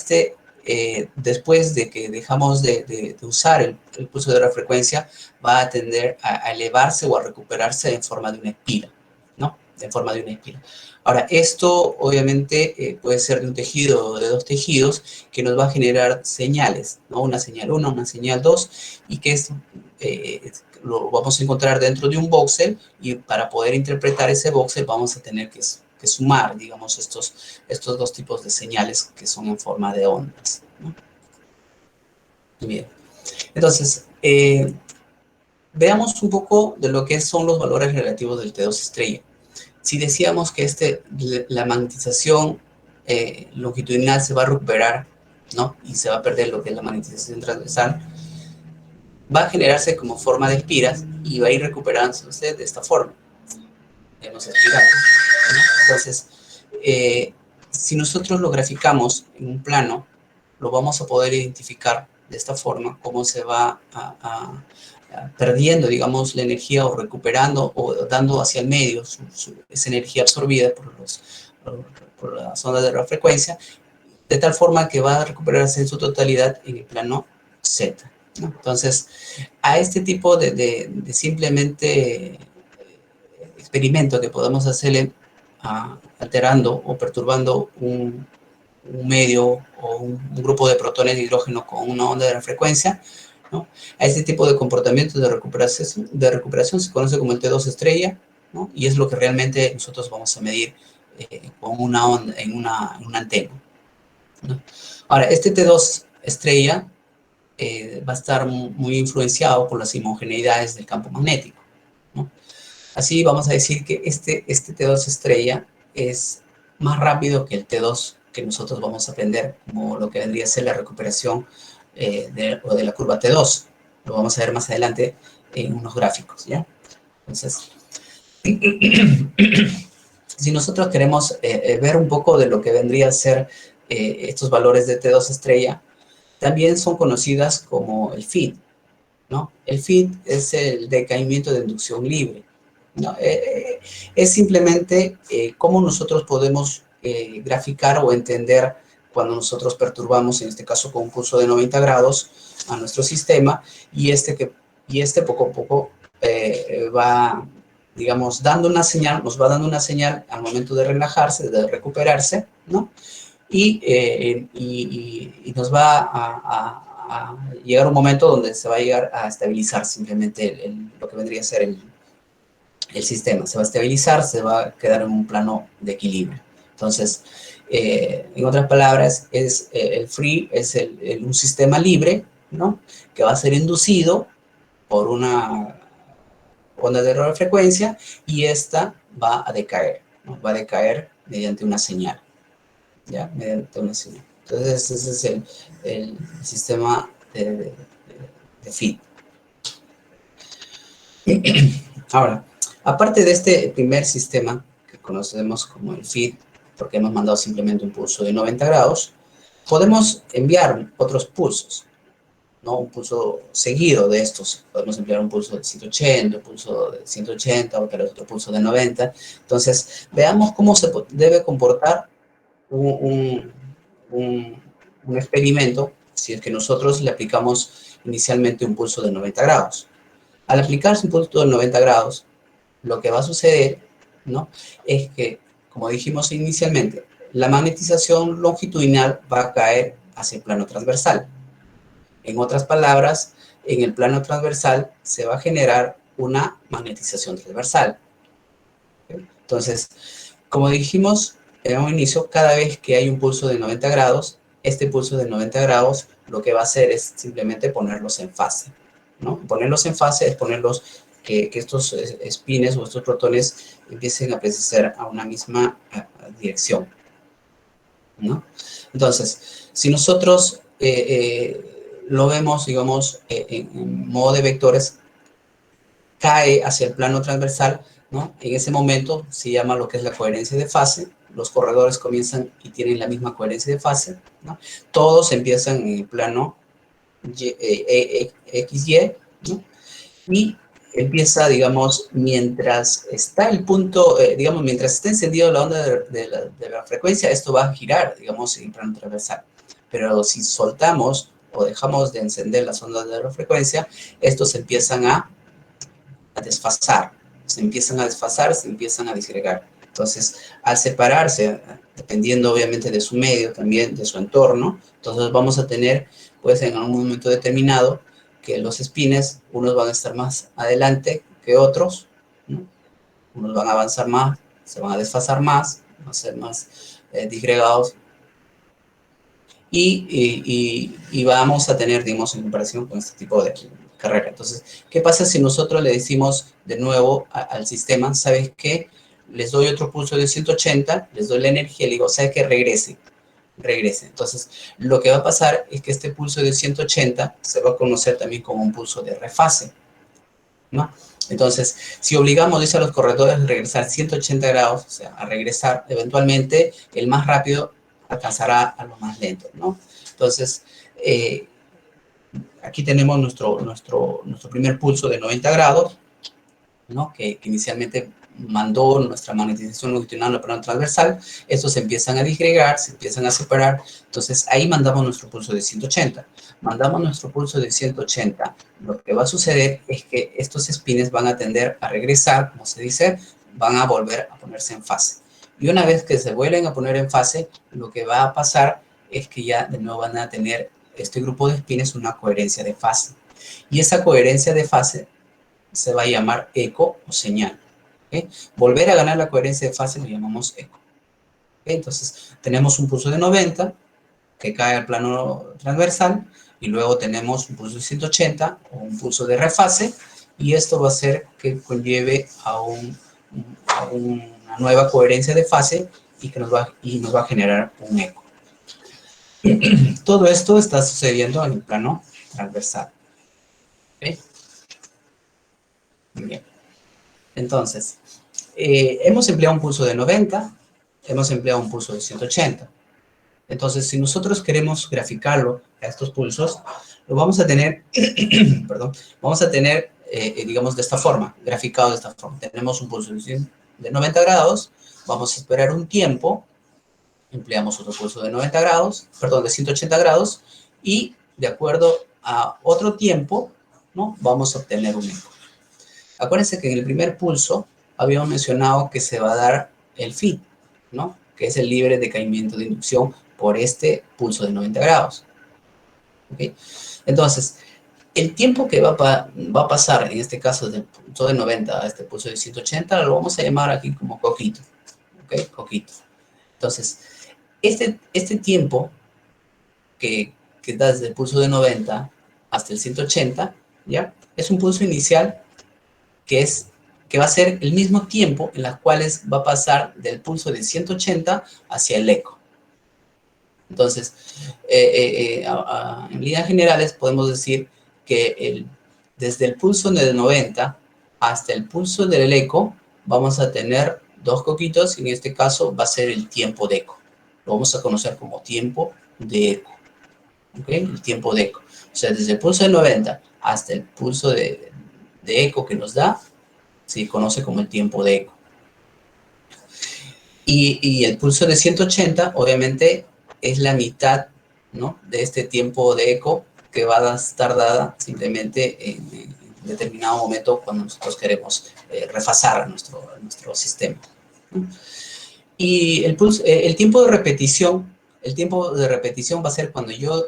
después de que dejamos de usar el pulso de radiofrecuencia, va a tender a elevarse o a recuperarse en forma de una espiral, ¿no? En forma de una espiral. Ahora, esto obviamente puede ser de un tejido o de dos tejidos, que nos va a generar señales, ¿no? Una señal 1, una señal 2, y que lo vamos a encontrar dentro de un voxel, y para poder interpretar ese voxel vamos a tener que sumar, digamos, estos dos tipos de señales que son en forma de ondas, ¿no? Bien, entonces, veamos un poco de lo que son los valores relativos del T2 estrella. Si decíamos que la magnetización longitudinal se va a recuperar, ¿no? Y se va a perder lo que es la magnetización transversal, va a generarse como forma de espiras y va a ir recuperándose de esta forma. Hemos explicado, ¿no? Entonces, si nosotros lo graficamos en un plano, lo vamos a poder identificar de esta forma, cómo se va perdiendo, digamos, la energía, o recuperando o dando hacia el medio esa energía absorbida por las ondas de radiofrecuencia, de tal forma que va a recuperarse en su totalidad en el plano Z, ¿no? Entonces, a este tipo de simplemente experimento que podemos hacerle alterando o perturbando un medio o un grupo de protones de hidrógeno con una onda de la frecuencia, ¿no? A este tipo de comportamiento de recuperación se conoce como el T2 estrella, ¿no? Y es lo que realmente nosotros vamos a medir con una onda en una antena, ¿no? Ahora, este T2 estrella va a estar muy influenciado por las homogeneidades del campo magnético, ¿no? así vamos a decir que este T2 estrella es más rápido que el T2 que nosotros vamos a aprender, como lo que vendría a ser la recuperación de la curva T2. Lo vamos a ver más adelante en unos gráficos, ¿ya? Entonces, si nosotros queremos ver un poco de lo que vendría a ser estos valores de T2 estrella, también son conocidas como el FIT, ¿no? El FIT es el decaimiento de inducción libre, ¿no? Es simplemente cómo nosotros podemos graficar o entender cuando nosotros perturbamos, en este caso con un pulso de 90 grados, a nuestro sistema, y este poco a poco va, digamos, dando una señal, nos va dando una señal al momento de relajarse, de recuperarse, ¿no? Y nos va a llegar un momento donde se va a llegar a estabilizar simplemente lo que vendría a ser el sistema. Se va a estabilizar, se va a quedar en un plano de equilibrio. Entonces, en otras palabras, el free es un sistema libre, ¿no? Que va a ser inducido por una onda de radiofrecuencia y esta va a decaer, ¿no? Va a decaer mediante una señal, ¿ya? Mediante una señal. Entonces, ese es el sistema de FIT. Ahora, aparte de este primer sistema que conocemos como el FIT, porque hemos mandado simplemente un pulso de 90 grados, podemos enviar otros pulsos, ¿no? Un pulso seguido de estos. Podemos emplear un pulso de 180, un pulso de 180, o tal vez otro pulso de 90. Entonces, veamos cómo se debe comportar un experimento si es que nosotros le aplicamos inicialmente un pulso de 90 grados. Al aplicarse un pulso de 90 grados, lo que va a suceder, ¿no? Es que, como dijimos inicialmente, la magnetización longitudinal va a caer hacia el plano transversal. En otras palabras, en el plano transversal se va a generar una magnetización transversal. ¿Okay? Entonces, como dijimos en un inicio, cada vez que hay un pulso de 90 grados, este pulso de 90 grados lo que va a hacer es simplemente ponerlos en fase, ¿no? Ponerlos en fase es ponerlos que estos espines o estos protones empiecen a precesar a una misma dirección, ¿no? Entonces, si nosotros lo vemos, digamos, en modo de vectores, cae hacia el plano transversal, ¿no? En ese momento se llama lo que es la coherencia de fase. Los corredores comienzan y tienen la misma coherencia de fase, ¿no? Todos empiezan en el plano XY, ¿no? Y empieza, digamos, mientras está el punto, digamos, mientras está encendido la onda de la frecuencia, esto va a girar, digamos, en el plano transversal. Pero si soltamos o dejamos de encender las ondas de la frecuencia, estos empiezan a desfasar, se empiezan a disgregar. Entonces, al separarse, dependiendo obviamente de su medio, también de su entorno, entonces vamos a tener, pues en algún momento determinado, que los espines, unos van a estar más adelante que otros, ¿no? Unos van a avanzar más, se van a desfasar más, van a ser más disgregados, y vamos a tener, digamos, en comparación con este tipo de carrera. Entonces, ¿qué pasa si nosotros le decimos de nuevo al sistema, ¿sabes qué? Les doy otro pulso de 180, les doy la energía, le digo, ¿sabes qué? Regrese. Entonces, lo que va a pasar es que este pulso de 180 se va a conocer también como un pulso de refase, ¿no? Entonces, si obligamos, dice, a los corredores a regresar 180 grados, o sea, a regresar, eventualmente el más rápido alcanzará a los más lentos, ¿no? Entonces, aquí tenemos nuestro primer pulso de 90 grados, ¿no? Que inicialmente mandó nuestra magnetización longitudinal al plano transversal. Estos se empiezan a disgregar, se empiezan a separar. Entonces, ahí mandamos nuestro pulso de 180. Mandamos nuestro pulso de 180. Lo que va a suceder es que estos espines van a tender a regresar, como se dice, van a volver a ponerse en fase. Y una vez que se vuelven a poner en fase, lo que va a pasar es que ya de nuevo van a tener este grupo de espines una coherencia de fase. Y esa coherencia de fase se va a llamar eco o señal. ¿Okay? Volver a ganar la coherencia de fase lo llamamos eco. ¿Okay? Entonces, tenemos un pulso de 90 que cae al plano transversal y luego tenemos un pulso de 180 o un pulso de refase y esto va a hacer que conlleve a una nueva coherencia de fase y nos va a generar un eco. Todo esto está sucediendo en el plano transversal. ¿Okay? Bien. Entonces, hemos empleado un pulso de 90, hemos empleado un pulso de 180. Entonces, si nosotros queremos graficarlo a estos pulsos, lo vamos a tener, perdón, vamos a tener, digamos, de esta forma, graficado de esta forma. Tenemos un pulso de 90 grados, vamos a esperar un tiempo, empleamos otro pulso de 90 grados, perdón, de 180 grados, y de acuerdo a otro tiempo, ¿no? Vamos a obtener un eco. Acuérdense que en el primer pulso habíamos mencionado que se va a dar el feed, ¿no? Que es el libre decaimiento de inducción por este pulso de 90 grados. ¿Okay? Entonces, el tiempo que va a pasar, en este caso, del pulso de 90 a este pulso de 180, lo vamos a llamar aquí como coquito. ¿Ok? Coquito. Entonces, este tiempo que da desde el pulso de 90 hasta el 180, ¿ya? Es un pulso inicial que va a ser el mismo tiempo en las cuales va a pasar del pulso de 180 hacia el eco. Entonces, en líneas generales podemos decir que desde el pulso de 90 hasta el pulso del eco vamos a tener dos coquitos, y en este caso va a ser el tiempo de eco. Lo vamos a conocer como tiempo de eco. ¿Okay? El tiempo de eco. O sea, desde el pulso de 90 hasta el pulso de eco que nos da, se conoce como el tiempo de eco. Y el pulso de 180, obviamente, es la mitad, ¿no? De este tiempo de eco que va a estar dada simplemente en determinado momento cuando nosotros queremos refasar nuestro sistema, ¿no? Y el tiempo de repetición va a ser cuando yo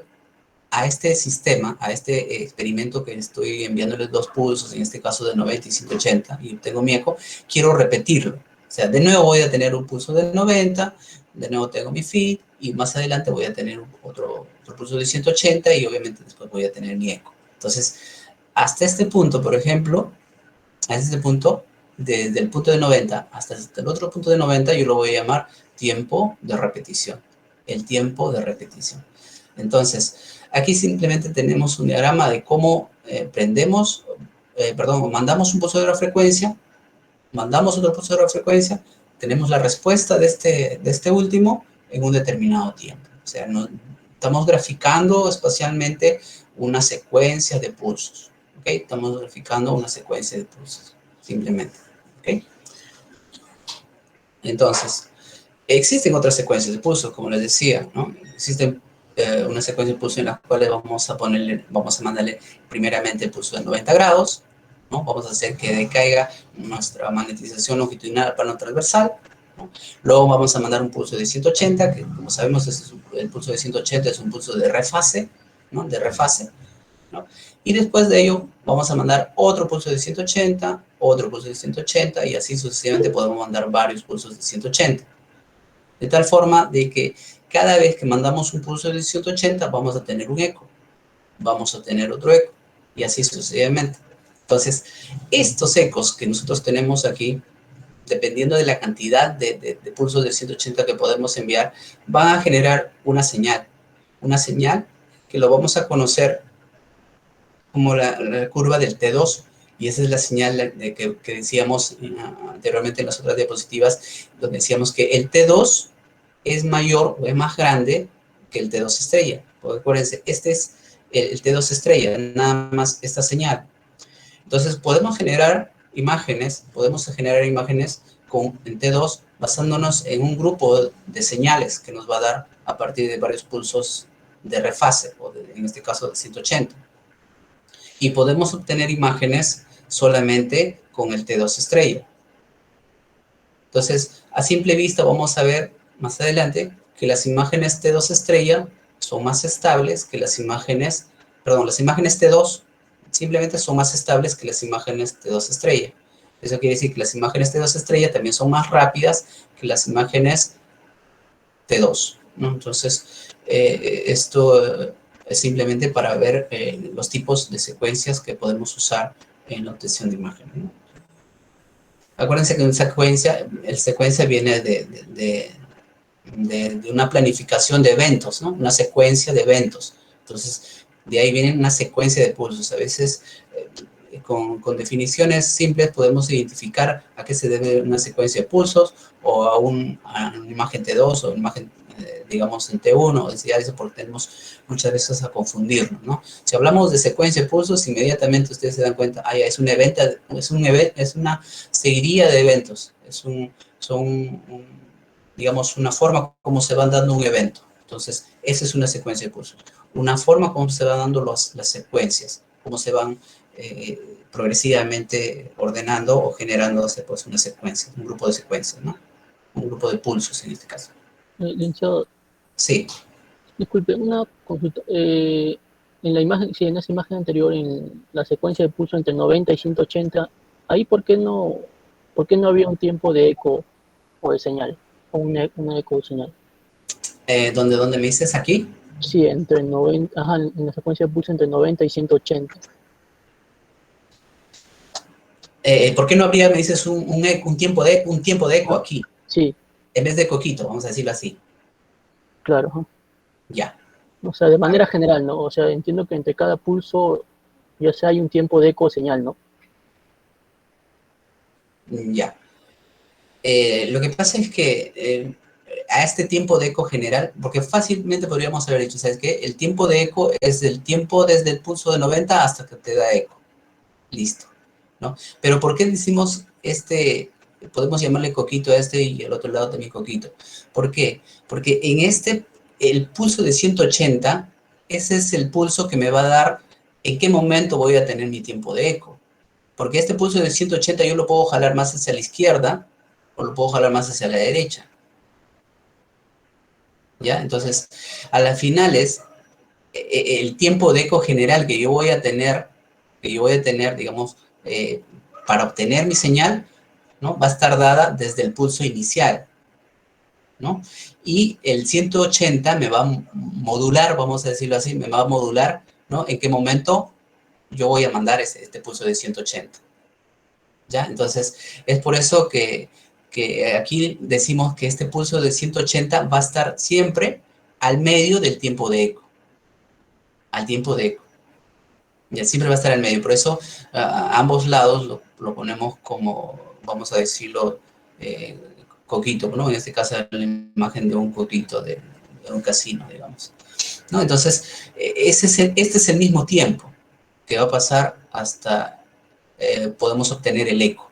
a este sistema, a este experimento que estoy enviándoles dos pulsos, en este caso de 90 y 180, y obtengo mi eco, quiero repetirlo. O sea, de nuevo voy a tener un pulso de 90, de nuevo tengo mi feed, y más adelante voy a tener otro pulso de 180, y obviamente después voy a tener mi eco. Entonces, hasta este punto, por ejemplo, desde el punto de 90 hasta el otro punto de 90, yo lo voy a llamar tiempo de repetición. El tiempo de repetición. Entonces, aquí simplemente tenemos un diagrama de cómo mandamos un pulso de frecuencia, mandamos otro pulso de frecuencia, tenemos la respuesta de este último en un determinado tiempo. O sea, estamos graficando espacialmente una secuencia de pulsos. ¿Ok? Estamos graficando una secuencia de pulsos, simplemente. ¿Ok? Entonces, existen otras secuencias de pulsos, como les decía, ¿no? Existen una secuencia de pulsos en las cuales vamos a mandarle primeramente el pulso de 90 grados, ¿no? Vamos a hacer que decaiga nuestra magnetización longitudinal al plano transversal, ¿no? Luego vamos a mandar un pulso de 180, que como sabemos el pulso de 180 es un pulso de refase, ¿no? De refase, ¿no? Y después de ello vamos a mandar otro pulso de 180, otro pulso de 180, y así sucesivamente podemos mandar varios pulsos de 180. De tal forma de que cada vez que mandamos un pulso de 180 vamos a tener un eco, vamos a tener otro eco, y así sucesivamente. Entonces, estos ecos que nosotros tenemos aquí, dependiendo de la cantidad de pulsos de 180 que podemos enviar, van a generar una señal que lo vamos a conocer como la curva del T2, y esa es la señal que decíamos anteriormente en las otras diapositivas, donde decíamos que el T2 es mayor o es más grande que el T2 estrella. Porque acuérdense, este es el T2 estrella, nada más esta señal. Entonces podemos generar imágenes con el T2 basándonos en un grupo de señales que nos va a dar a partir de varios pulsos de refase, o en este caso de 180. Y podemos obtener imágenes solamente con el T2 estrella. Entonces, a simple vista vamos a ver más adelante que las imágenes T2 estrella son más estables que las imágenes T2 simplemente son más estables que las imágenes T2 estrella. Eso quiere decir que las imágenes T2 estrella también son más rápidas que las imágenes T2, ¿no? Entonces, esto es simplemente para ver los tipos de secuencias que podemos usar en la obtención de imagen, ¿no? Acuérdense que en secuencia, el secuencia viene de una planificación de eventos, ¿no? Una secuencia de eventos. Entonces, de ahí viene una secuencia de pulsos. A veces, con definiciones simples podemos identificar a qué se debe una secuencia de pulsos o a una imagen T2 o una imagen, digamos, en T1, decía eso porque tenemos muchas veces a confundirnos, ¿no? Si hablamos de secuencia de pulsos, inmediatamente ustedes se dan cuenta, es un evento, es una seguiría de eventos, digamos, una forma como se van dando un evento. Entonces, esa es una secuencia de pulsos. Una forma como se van dando las secuencias, cómo se van progresivamente ordenando o generándose pues una secuencia, un grupo de secuencias, ¿no? Un grupo de pulsos en este caso. Licenciado, Sí. disculpe, una consulta. En la imagen, sí, en esa imagen anterior, en la secuencia de pulso entre 90 y 180, ahí ¿por qué no había un tiempo de eco o de señal? O una eco de señal. ¿Dónde me dices aquí? Sí, entre 90, ajá, en la secuencia de pulso entre 90 y 180. ¿Por qué no habría, me dices, un tiempo de eco aquí? Sí. En vez de coquito, vamos a decirlo así. Claro. Ajá. Ya. O sea, de manera general, ¿no? O sea, entiendo que entre cada pulso ya sea hay un tiempo de eco o señal, ¿no? Ya. Lo que pasa es que a este tiempo de eco general, porque fácilmente podríamos haber dicho, ¿sabes qué? El tiempo de eco es el tiempo desde el pulso de 90 hasta que te da eco. Listo, ¿no? Pero ¿por qué decimos podemos llamarle coquito a este y el otro lado también coquito? ¿Por qué? Porque el pulso de 180, ese es el pulso que me va a dar en qué momento voy a tener mi tiempo de eco. Porque este pulso de 180 yo lo puedo jalar más hacia la izquierda o lo puedo jalar más hacia la derecha. ¿Ya? Entonces, a las finales, el tiempo de eco general que yo voy a tener, digamos, para obtener mi señal, ¿no? Va a estar dada desde el pulso inicial, ¿no? Y el 180 me va a modular, vamos a decirlo así, me va a modular, ¿no? En qué momento yo voy a mandar este pulso de 180. ¿Ya? Entonces, es por eso que aquí decimos que este pulso de 180 va a estar siempre al medio del tiempo de eco. Al tiempo de eco. Ya siempre va a estar al medio. Por eso, a ambos lados lo ponemos como, vamos a decirlo, coquito, ¿no? En este caso, la imagen de un coquito, de un casino, digamos. ¿No? Entonces, este es el mismo tiempo que va a pasar hasta podemos obtener el eco.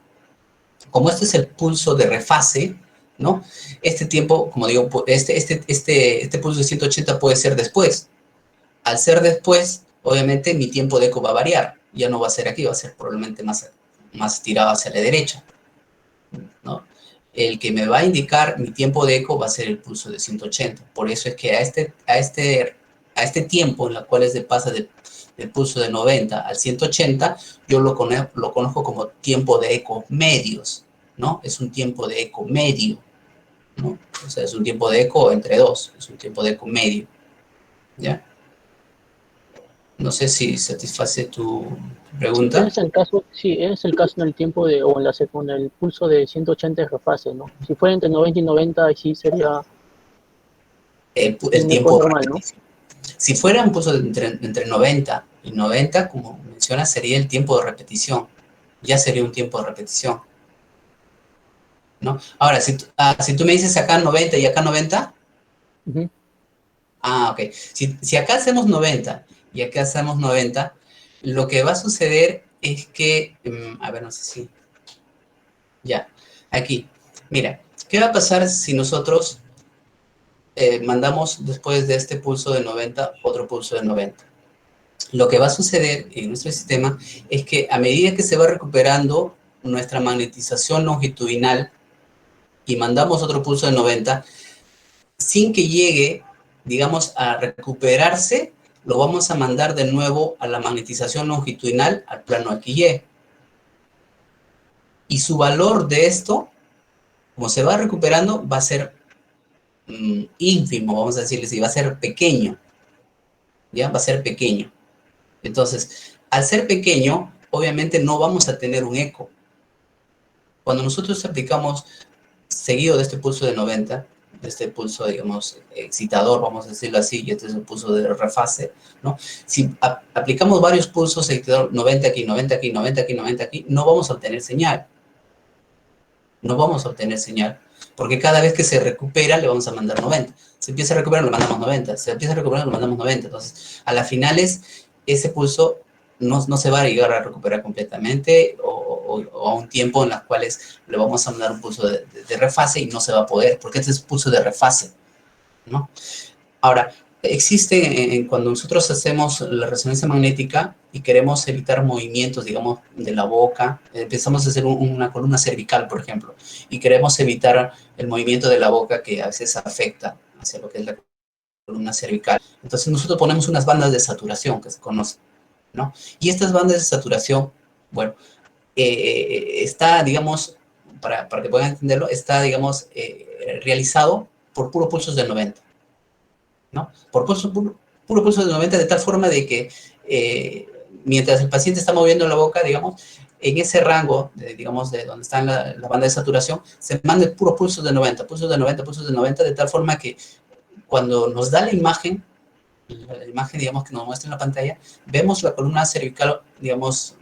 Como este es el pulso de refase, ¿no? Este tiempo, como digo, este pulso de 180 puede ser después. Al ser después, obviamente mi tiempo de eco va a variar. Ya no va a ser aquí, va a ser probablemente más tirado hacia la derecha, ¿no? El que me va a indicar mi tiempo de eco va a ser el pulso de 180. Por eso es que a este tiempo en el cual pasa del pulso de 90 al 180, yo lo conozco como tiempo de eco medios, ¿no? Es un tiempo de eco medio, ¿no? O sea, es un tiempo de eco entre dos, es un tiempo de eco medio, ¿ya? No sé si satisface tu pregunta. Es el caso, sí, es el caso en el tiempo con el pulso de 180 es refase, ¿no? Si fuera entre 90 y 90, sí sería el un tiempo eco normal, ¿no? Si fuera un pulso entre 90 y 90, como mencionas, sería el tiempo de repetición. Ya sería un tiempo de repetición, ¿no? Ahora, si tú me dices acá 90 y acá 90, ok. Si acá hacemos 90 y acá hacemos 90, lo que va a suceder es que, a ver, no sé si, ya, aquí, mira, ¿qué va a pasar si nosotros mandamos después de este pulso de 90 otro pulso de 90? Lo que va a suceder en nuestro sistema es que a medida que se va recuperando nuestra magnetización longitudinal y mandamos otro pulso de 90, sin que llegue, digamos, a recuperarse, lo vamos a mandar de nuevo a la magnetización longitudinal, al plano XY. Y su valor de esto, como se va recuperando, va a ser ínfimo, vamos a decirles, y va a ser pequeño. ¿Ya? Va a ser pequeño. Entonces, al ser pequeño, obviamente no vamos a tener un eco. Cuando nosotros aplicamos seguido de este pulso de 90, de este pulso, digamos, excitador, vamos a decirlo así, y este es el pulso de refase, ¿no? Si aplicamos varios pulsos excitador, 90 aquí, 90 aquí, 90 aquí, 90 aquí, no vamos a obtener señal. No vamos a obtener señal, porque cada vez que se recupera le vamos a mandar 90. Se empieza a recuperar, le mandamos 90. Se empieza a recuperar, le mandamos 90. Entonces, a las finales, ese pulso no se va a llegar a recuperar completamente o a un tiempo en los cuales le vamos a mandar un pulso de refase y no se va a poder, porque este es un pulso de refase, ¿no? Ahora, existe, cuando nosotros hacemos la resonancia magnética y queremos evitar movimientos, digamos, de la boca, empezamos a hacer una columna cervical, por ejemplo, y queremos evitar el movimiento de la boca que a veces afecta hacia lo que es la columna cervical. Entonces nosotros ponemos unas bandas de saturación que se conocen, ¿no? Y estas bandas de saturación, bueno, está, digamos, para que puedan entenderlo, está, digamos, realizado por puros pulsos de 90. ¿No? Por puro pulso de 90, de tal forma de que mientras el paciente está moviendo la boca, digamos, en ese rango, digamos, de donde está la banda de saturación, se manda el puro pulso de 90, pulsos de 90, pulsos de 90, de tal forma que cuando nos da la imagen, digamos, que nos muestra en la pantalla, vemos la columna cervical, digamos,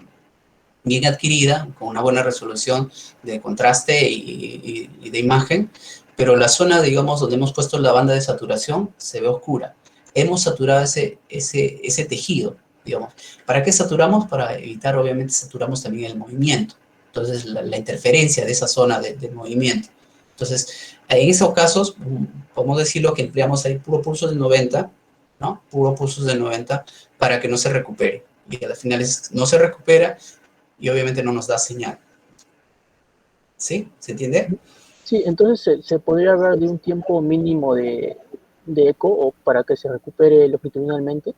bien adquirida, con una buena resolución de contraste y de imagen, pero la zona, digamos, donde hemos puesto la banda de saturación se ve oscura. Hemos saturado ese tejido, digamos. ¿Para qué saturamos? Para evitar, obviamente, saturamos también el movimiento. Entonces, la interferencia de esa zona del movimiento. Entonces, en esos casos, podemos decirlo que empleamos ahí puro pulso de 90, ¿no? Puro pulso de 90 para que no se recupere. Y al final no se recupera y obviamente no nos da señal. ¿Sí? ¿Se entiende? Sí, entonces se podría hablar de un tiempo mínimo de eco o para que se recupere longitudinalmente.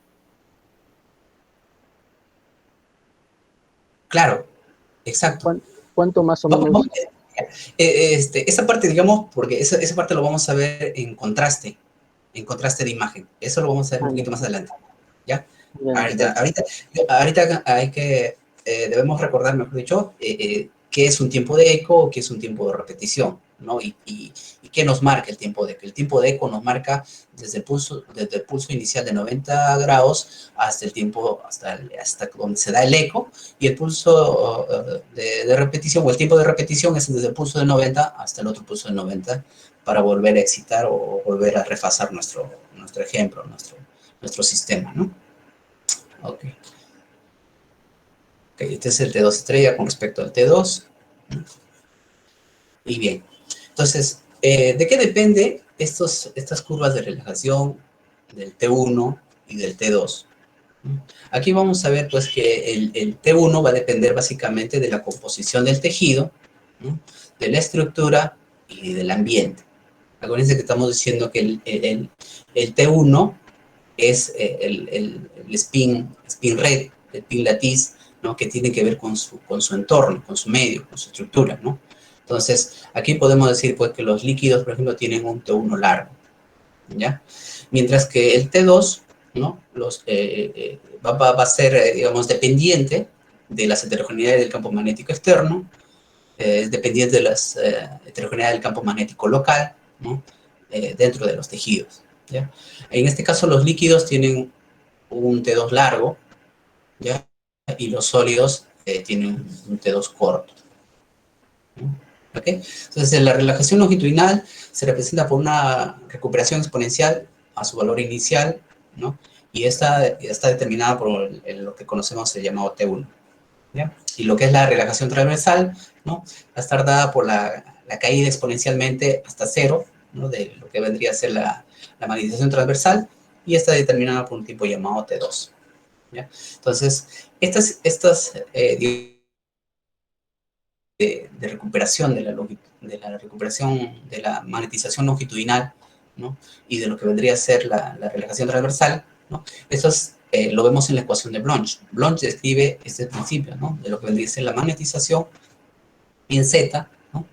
Claro, exacto. ¿Cuánto más o menos? Esa parte, digamos, porque esa parte lo vamos a ver en contraste de imagen. Eso lo vamos a ver un poquito más adelante. ¿Ya? Ahorita hay que, debemos recordar, mejor dicho, qué es un tiempo de eco o qué es un tiempo de repetición, ¿no? Y qué nos marca el tiempo de eco. El tiempo de eco nos marca desde el pulso inicial de 90 grados hasta el tiempo, hasta donde se da el eco, y el pulso de repetición, o el tiempo de repetición es desde el pulso de 90 hasta el otro pulso de 90 para volver a excitar o volver a refasar nuestro ejemplo, nuestro sistema, ¿no? Ok. Este es el T2 estrella con respecto al T2. Y bien, entonces, ¿de qué depende estas curvas de relajación del T1 y del T2? Aquí vamos a ver pues que el T1 va a depender básicamente de la composición del tejido, ¿no? De la estructura y del ambiente. Acuérdense que estamos diciendo que el T1 es el spin red, el spin latiz, ¿no? Que tiene que ver con su entorno, con su medio, con su estructura, ¿no? Entonces, aquí podemos decir pues que los líquidos, por ejemplo, tienen un T1 largo, ¿ya? Mientras que el T2, ¿no? Va a ser, digamos, dependiente de las heterogeneidades del campo magnético externo, es dependiente de las heterogeneidades del campo magnético local, ¿no? Dentro de los tejidos, ¿ya? En este caso, los líquidos tienen un T2 largo, ¿ya? Y los sólidos tienen un T2 corto, ¿no? ¿Okay? Entonces, la relajación longitudinal se representa por una recuperación exponencial a su valor inicial, ¿no? Y esta está determinada por lo que conocemos el llamado T1, ¿ya? Y lo que es la relajación transversal, ¿no? Va a estar dada por la caída exponencialmente hasta cero, ¿no? De lo que vendría a ser la magnetización transversal, y está determinada por un tipo llamado T2, ¿ya? Entonces, estas de recuperación de la recuperación de la magnetización longitudinal, ¿no? Y de lo que vendría a ser la relajación transversal, ¿no? Eso lo vemos en la ecuación de Bloch. Bloch describe este principio, ¿no? De lo que vendría a ser la magnetización en Z, ¿no?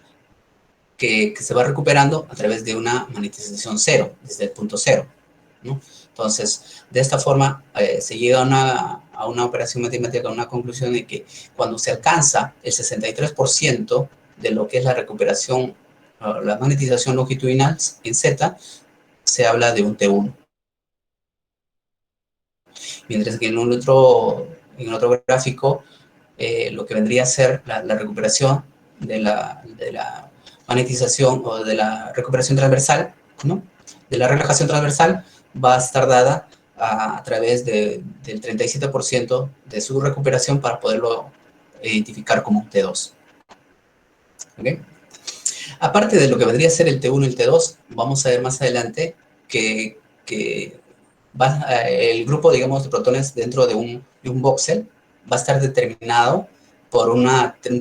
Que se va recuperando a través de una magnetización cero, desde el punto cero, ¿no? Entonces, de esta forma se llega a una operación matemática, a una conclusión de que cuando se alcanza el 63% de lo que es la recuperación, la magnetización longitudinal en Z, se habla de un T1. Mientras que en otro gráfico, lo que vendría a ser la recuperación de la magnetización o de la recuperación transversal, ¿no? De la relajación transversal, va a estar dada a través del 37% de su recuperación para poderlo identificar como un T2. ¿Okay? Aparte de lo que vendría a ser el T1 y el T2, vamos a ver más adelante que el grupo, digamos, de protones dentro de un voxel va a estar determinado por un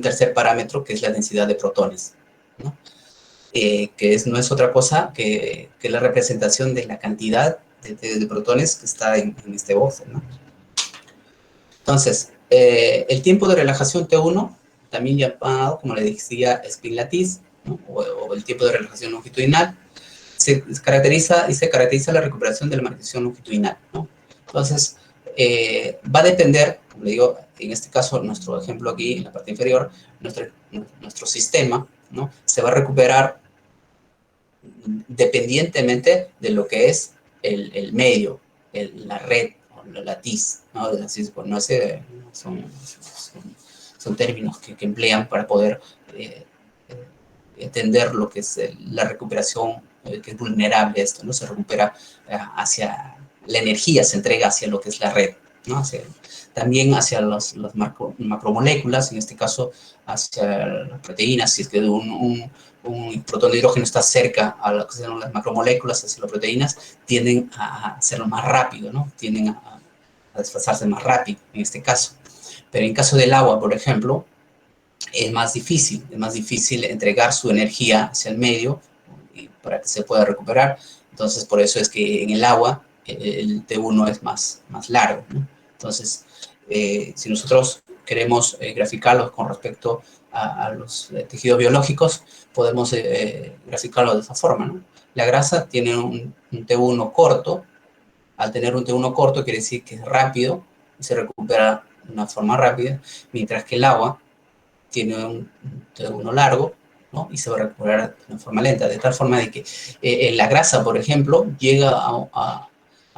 tercer parámetro, que es la densidad de protones, ¿no? No es otra cosa que la representación de la cantidad de protones que está en este voxel, ¿no? Entonces, el tiempo de relajación T1, también llamado, como le decía, spin lattice, ¿no? o el tiempo de relajación longitudinal, se caracteriza la recuperación de la magnetización longitudinal, ¿no? Entonces, va a depender, como le digo, en este caso, nuestro ejemplo aquí, en la parte inferior, nuestro sistema, ¿no? Se va a recuperar dependientemente de lo que es el medio, la red, o la latiz, ¿no? Son términos que emplean para poder entender lo que es la recuperación, que es vulnerable esto, ¿no? Se recupera hacia la energía, se entrega hacia lo que es la red, ¿no? También hacia las macromoléculas, en este caso hacia las proteínas, si es que un protón de hidrógeno está cerca a lo que son las macromoléculas, hacia las proteínas, tienden a hacerlo más rápido, ¿no? Tienden a desplazarse más rápido, en este caso. Pero en caso del agua, por ejemplo, es más difícil entregar su energía hacia el medio para que se pueda recuperar. Entonces, por eso es que en el agua el T1 es más largo, ¿no? Entonces, si nosotros queremos graficarlos con respecto a los tejidos biológicos, podemos graficarlo de esa forma, ¿no? La grasa tiene un T1 corto. Al tener un T1 corto quiere decir que es rápido y se recupera de una forma rápida, mientras que el agua tiene un T1 largo, ¿no? Y se va a recuperar de una forma lenta, de tal forma de que la grasa, por ejemplo, llega a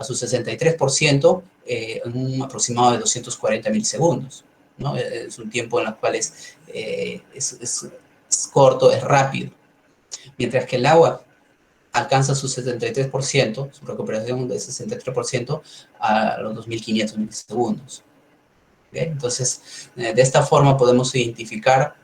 su 63% en un aproximado de 240 milisegundos, ¿no? Es un tiempo en el cual es corto, es rápido. Mientras que el agua alcanza su 73%, su recuperación de 63% a los 2500 milisegundos. ¿Okay? Entonces, de esta forma podemos identificar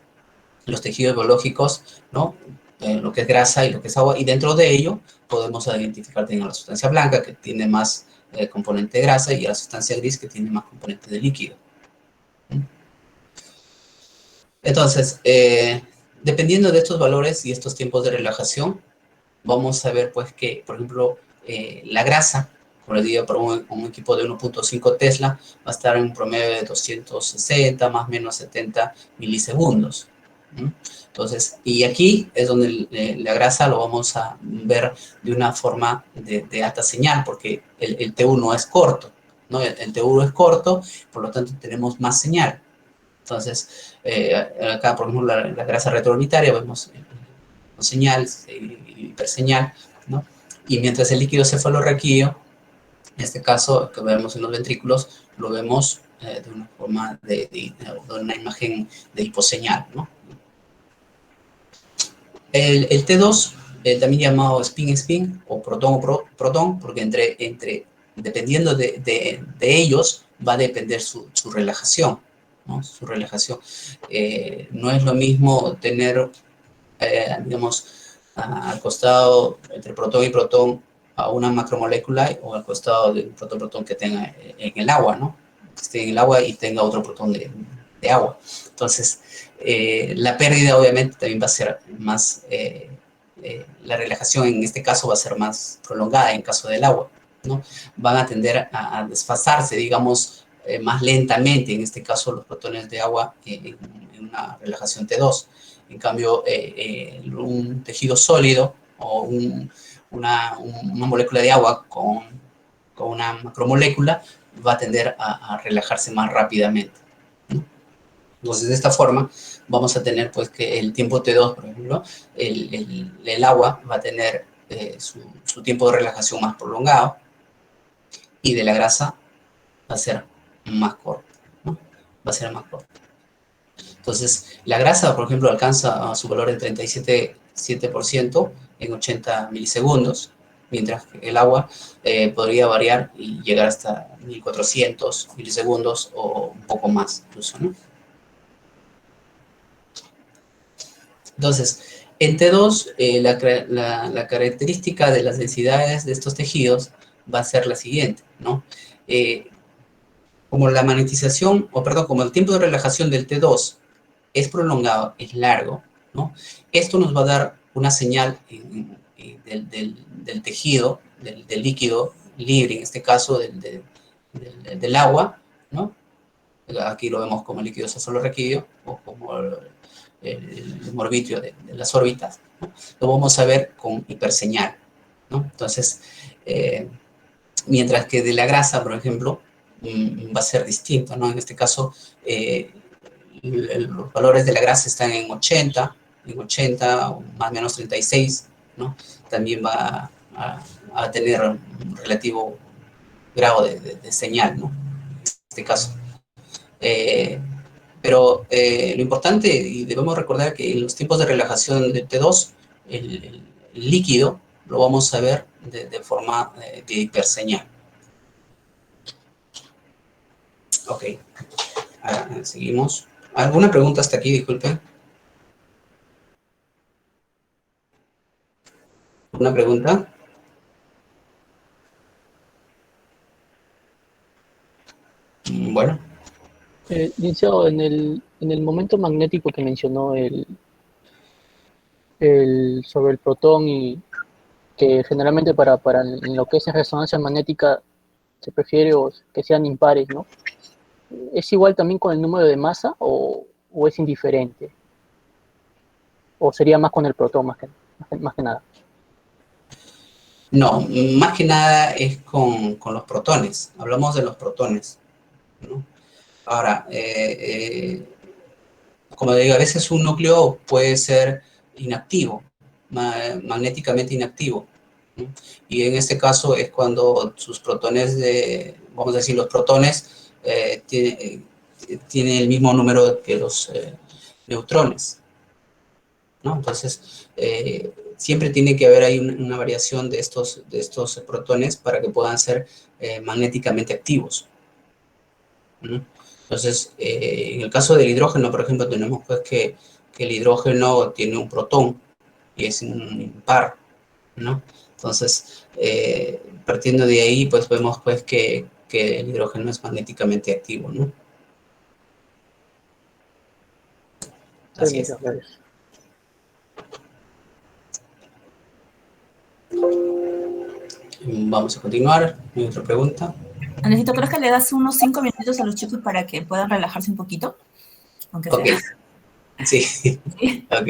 los tejidos biológicos, ¿no? Lo que es grasa y lo que es agua, y dentro de ello podemos identificar también la sustancia blanca, que tiene más componente de grasa, y la sustancia gris, que tiene más componente de líquido. Entonces, dependiendo de estos valores y estos tiempos de relajación, vamos a ver, pues, que, por ejemplo, la grasa, como les digo, por un equipo de 1.5 Tesla, va a estar en un promedio de 260, más o menos 70 milisegundos. Entonces, y aquí es donde la grasa lo vamos a ver de una forma de alta señal, porque el T1 es corto, ¿no? El T1 es corto, por lo tanto tenemos más señal. Entonces, acá, por ejemplo, la grasa retroorbitaria, vemos señal, hiperseñal, ¿no? Y mientras el líquido cefalorraquídeo, en este caso, que vemos en los ventrículos, lo vemos de una forma de una imagen de hiposeñal, ¿no? El T2, también llamado spin-spin, o protón, porque dependiendo de ellos, va a depender su relajación, ¿no? Su relajación. No es lo mismo tener, digamos, al costado entre protón y protón a una macromolécula, o al costado de un protón que tenga en el agua, ¿no? Que esté en el agua y tenga otro protón de agua. Entonces, la pérdida obviamente también va a ser más, la relajación en este caso va a ser más prolongada en caso del agua, ¿no? Van a tender a desfasarse, digamos, más lentamente, en este caso los protones de agua en una relajación T2. En cambio, un tejido sólido o una molécula de agua con una macromolécula va a tender a relajarse más rápidamente, ¿no? Entonces, de esta forma, vamos a tener pues que el tiempo T2, por ejemplo, el agua va a tener su tiempo de relajación más prolongado y de la grasa va a ser más corto, ¿no? Va a ser más corto. Entonces, la grasa, por ejemplo, alcanza su valor de 37% en 80 milisegundos, mientras que el agua podría variar y llegar hasta 1400 milisegundos o un poco más incluso, ¿no? Entonces, en T2, la característica de las densidades de estos tejidos va a ser la siguiente, ¿no? Como la magnetización, como el tiempo de relajación del T2 es prolongado, es largo, ¿no? Esto nos va a dar una señal del tejido, del líquido libre, en este caso del agua, ¿no? Aquí lo vemos como líquido sazolorraquídeo o como el morbitrio de las órbitas, ¿no? Lo vamos a ver con hiperseñal, ¿no? Entonces, mientras que de la grasa, por ejemplo, va a ser distinto, ¿no? En este caso, los valores de la grasa están en 80 o más o menos 36, ¿no? También va a tener un relativo grado de señal, ¿no? En este caso. Pero lo importante, y debemos recordar que en los tiempos de relajación de T2, el líquido lo vamos a ver de forma de hiperseñal. Ok, ahora seguimos. ¿Alguna pregunta hasta aquí? Disculpen. ¿Una pregunta? Bueno. Licenciado, en el momento magnético que mencionó sobre el protón y que generalmente para en lo que es en resonancia magnética se prefiere que sean impares, ¿no? ¿Es igual también con el número de masa o es indiferente? ¿O sería más con el protón más que nada? No, más que nada es con los protones. Hablamos de los protones, ¿no? Ahora, como digo, a veces un núcleo puede ser inactivo, magnéticamente inactivo, ¿no? Y en este caso es cuando sus protones, vamos a decir, los protones tienen el mismo número que los neutrones, ¿no? Entonces, siempre tiene que haber ahí una variación de estos protones para que puedan ser magnéticamente activos, ¿no? Entonces, en el caso del hidrógeno, por ejemplo, tenemos pues que el hidrógeno tiene un protón y es un impar, ¿no? Entonces, partiendo de ahí, pues vemos pues que el hidrógeno es magnéticamente activo, ¿no? Así es. Gracias. Vamos a continuar. ¿Hay otra pregunta? Necesito, ¿crees que le das unos 5 minutos a los chicos para que puedan relajarse un poquito? Aunque sea. Ok. Sí. Ok.